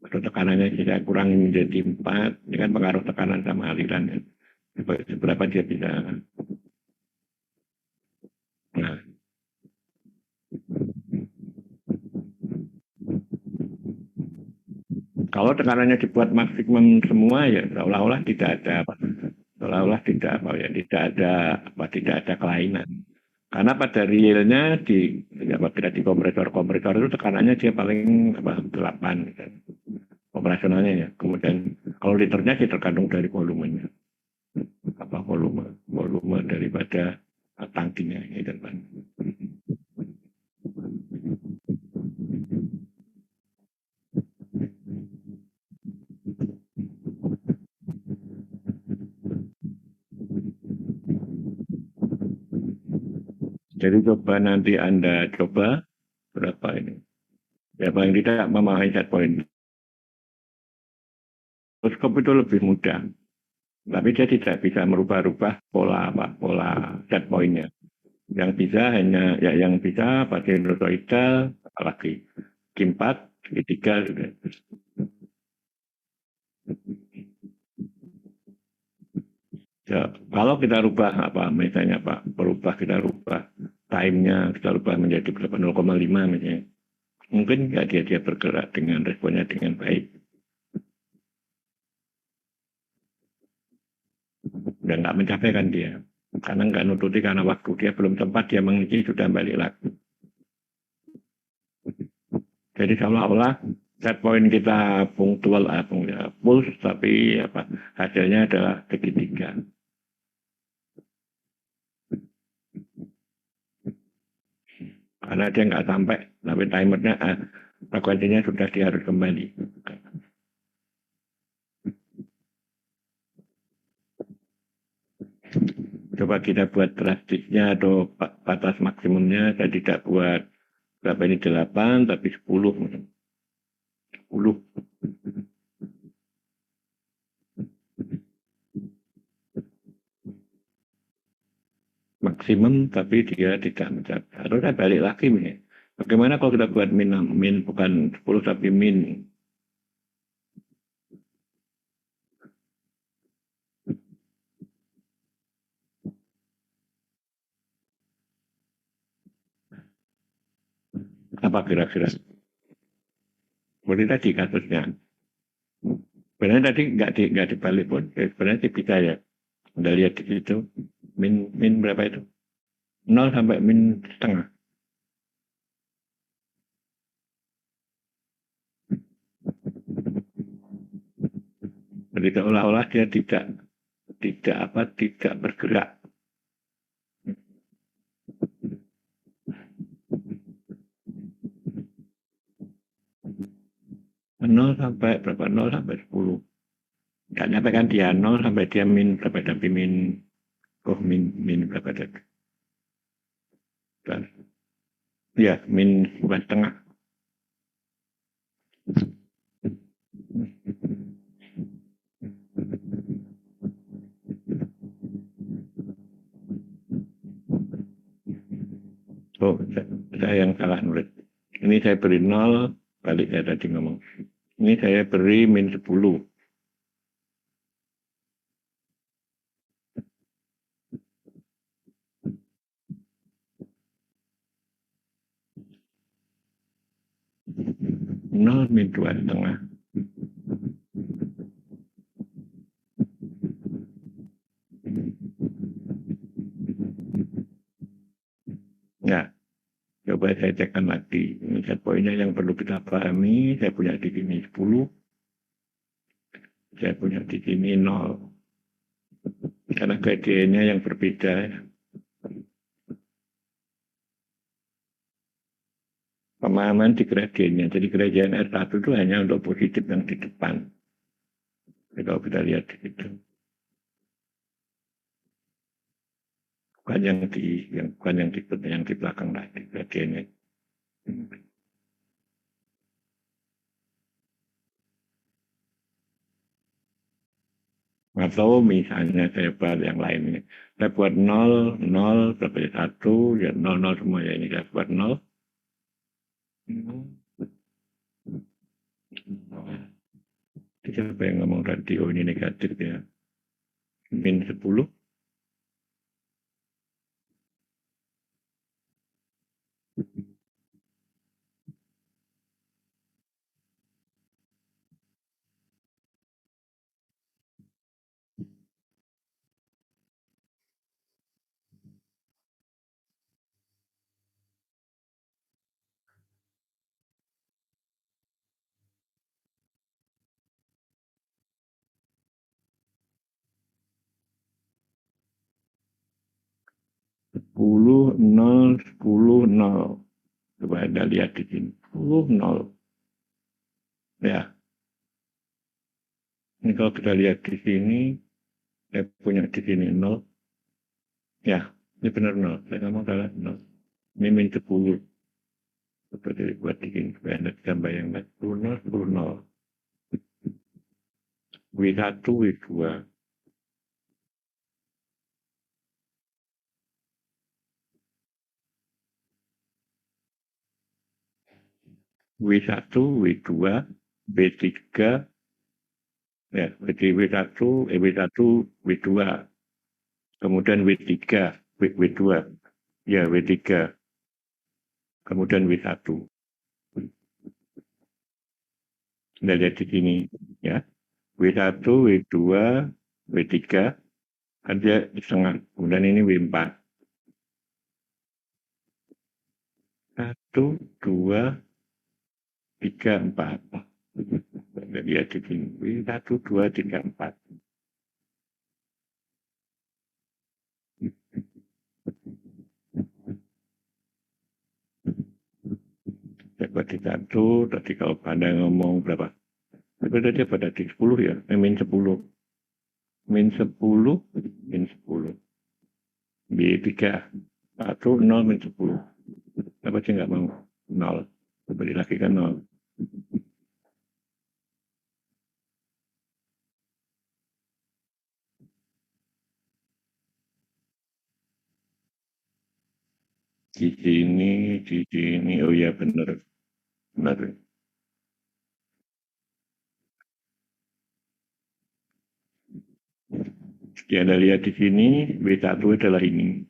Speaker 1: Atau tekanannya kita kurangi menjadi 4, ini kan pengaruh tekanan sama aliran. Seberapa dia bisa. Nah, kalau tekanannya dibuat maksimum semua, ya seolah-olah tidak ada kelainan. Karena pada realnya apabila di kompresor itu tekanannya dia paling 8 gitu. Operasionalnya ya. Kemudian kalau liternya sih tergantung dari volumenya. Volume daripada tangkinya ini kan. Jadi coba nanti Anda coba berapa ini. Ya paling tidak memahami set point. Mikroskop itu lebih mudah. Tapi dia tidak bisa merubah-rubah pola set point-nya. Yang bisa hanya yang bisa pakai sinusoidal, apalagi Q4, Q3 juga. Ya, kalau kita rubah misalnya kita rubah time-nya, kita rubah menjadi berapa 0,5 misalnya. Mungkin nggak dia bergerak dengan responnya dengan baik. Dan nggak mencapai kan dia. Karena nggak nututi karena waktu dia belum sempat dia mengisi sudah balik lagi. Jadi seolah-olah set point kita punktual, pulse, tapi hasilnya adalah segitiga. Karena dia nggak sampai, tapi timernya frekuensinya sudah dia harus kembali. Coba kita buat drastisnya atau batas maksimumnya, saya tidak buat berapa ini 8, tapi 10. 10. Maksimum, tapi dia tidak mencapai. Harusnya balik lagi nih. Bagaimana kalau kita buat min bukan 10 tapi min? Apa kira-kira? Seperti tadi kasusnya. Sebenarnya tadi nggak dibalik pun, sebenarnya bisa ya. Anda lihat di situ, min berapa itu? 0 sampai min setengah. Jadi seolah-olah dia tidak bergerak. Nol sampai berapa? 0 sampai 10. Nggak nyampe kan dia 0 sampai dia min berapa? Tapi min berapa tadi? Ya, min bukan setengah. Oh, saya yang salah nulis. Ini saya beri 0, balik saya tadi ngomong. Ini saya beri min 10. Nol min 2,5. Ya, coba saya cekkan lagi. Ini set poinnya yang perlu kita pahami. Saya punya di sini 10. Saya punya di sini 0. Karena gradiennya yang berbeda. Pemahaman di gradiennya. Jadi gradien R1 itu hanya untuk positif yang di depan. Jadi kalau kita lihat di situ. Bukan yang di belakang lagi gradiennya. Atau misalnya saya buat yang lainnya. Saya buat 0, 0, berapa ya? 1, ya 0, 0 semua ya. Ini saya buat 0. Siapa yang ngomong radio ini negatif ya? Min 10. 10, 0, 10, 0. Coba Anda lihat di sini. 10, 0. Ya, ini kalau kita lihat di sini, saya punya di sini 0. Ya, ini benar 0. Saya ngomong salah 0. Ini min 10. Seperti buat di sini, supaya Anda bisa bayangkan. 10, 0, 10, 0. W1, W2. W1, W2, W3, ya, W1, W1, W2, kemudian W3, W2, ya, W3, kemudian W1. Anda lihat di sini, ya, W1, W2, W3, kan dia di tengah, kemudian ini W4. 1, 2, 3, 4. Anda lihat di sini, W1, 2, 3, 4. Bagi 1, tadi kalau Anda ngomong berapa? Tadi pada di 10 ya, min 10. Min 10, min 10. B3, 1, 0, min 10. Kenapa sih nggak mau 0? Kembali lagi ke 0. Di sini, oh ya benar. Benar. Jadi Anda lihat di sini, W1 adalah ini.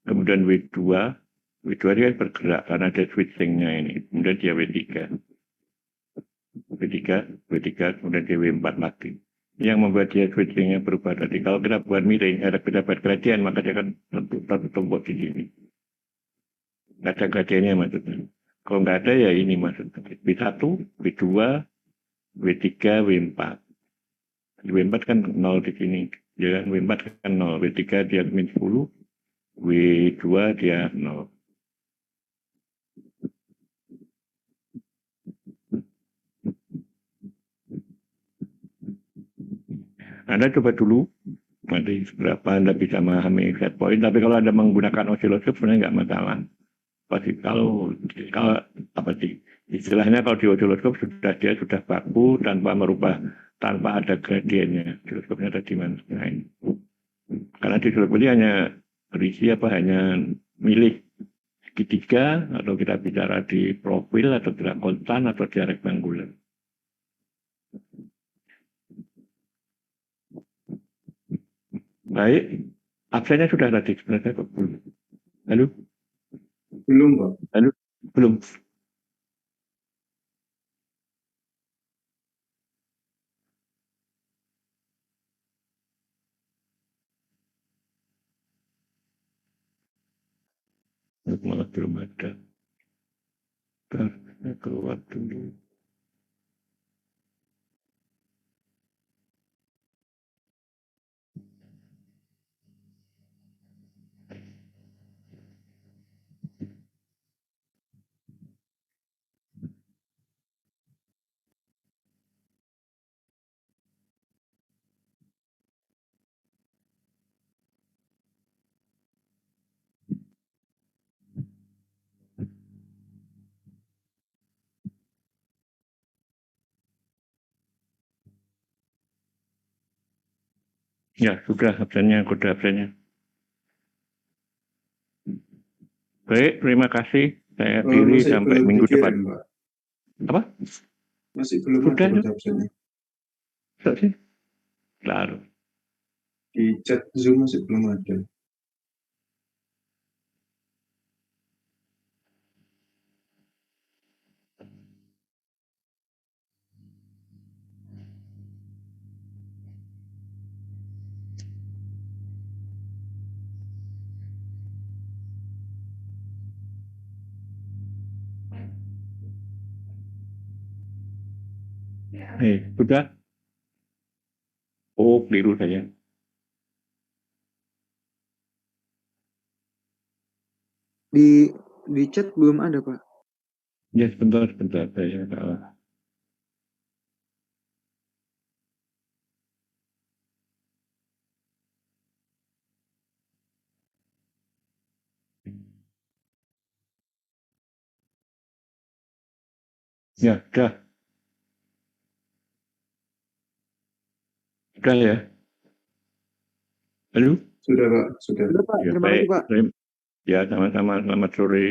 Speaker 1: Kemudian W2 dia bergerak karena ada switching-nya ini. Kemudian dia W3. W3, kemudian dia W4 lagi. Yang membuat dia switching-nya berubah tadi. Kalau kita buat miring, ada pejabat kerajaan, maka dia akan satu tombol di sini. Nggak ada gradiennya maksudnya. Kalau nggak ada ya ini maksudnya. W1, W2, W3, W4. W4 kan 0 di sini. Ya, W4 kan 0. W3 dia min 10. W2 dia 0. Anda coba dulu. Nanti berapa Anda bisa memahami set point. Tapi kalau Anda menggunakan oscilloscope sebenarnya nggak masalah. Pasti kalau apa sih istilahnya kalau di oscilloscope dia sudah baku tanpa ada gradiennya. Oscilloscope-nya ada di mana? Nah, ini. Karena di oscilloscope ini hanya berisi hanya milih segitiga atau kita bicara di profil atau tidak konstan atau dia rektangular. Baik, absennya sudah tadi sebenarnya kok belum. Halo?
Speaker 4: Belum, Pak.
Speaker 1: Halo? Belum. Malah belum ada. Saya keluar dulu. Ya, sudah absennya, kode absennya. Baik, terima kasih. Saya akhiri
Speaker 4: Masih
Speaker 1: sampai
Speaker 4: belum
Speaker 1: minggu depan.
Speaker 4: dikirim, Pak.
Speaker 1: Apa?
Speaker 4: Masih belum
Speaker 1: Sudah,
Speaker 4: ada kode absennya.
Speaker 1: sudah sih. Lalu.
Speaker 4: Di chat Zoom masih belum ada.
Speaker 1: Sudah. Oh, keliru saya.
Speaker 5: Di chat belum ada, Pak.
Speaker 1: Ya, sebentar, saya salah. Ya, udah ya. Halo?
Speaker 4: Sudah Pak, sudah.
Speaker 5: Sudah, Pak.
Speaker 1: Ya,
Speaker 5: Terima
Speaker 1: baik.
Speaker 5: kasih, Pak.
Speaker 1: Ya, sama-sama. Selamat sore.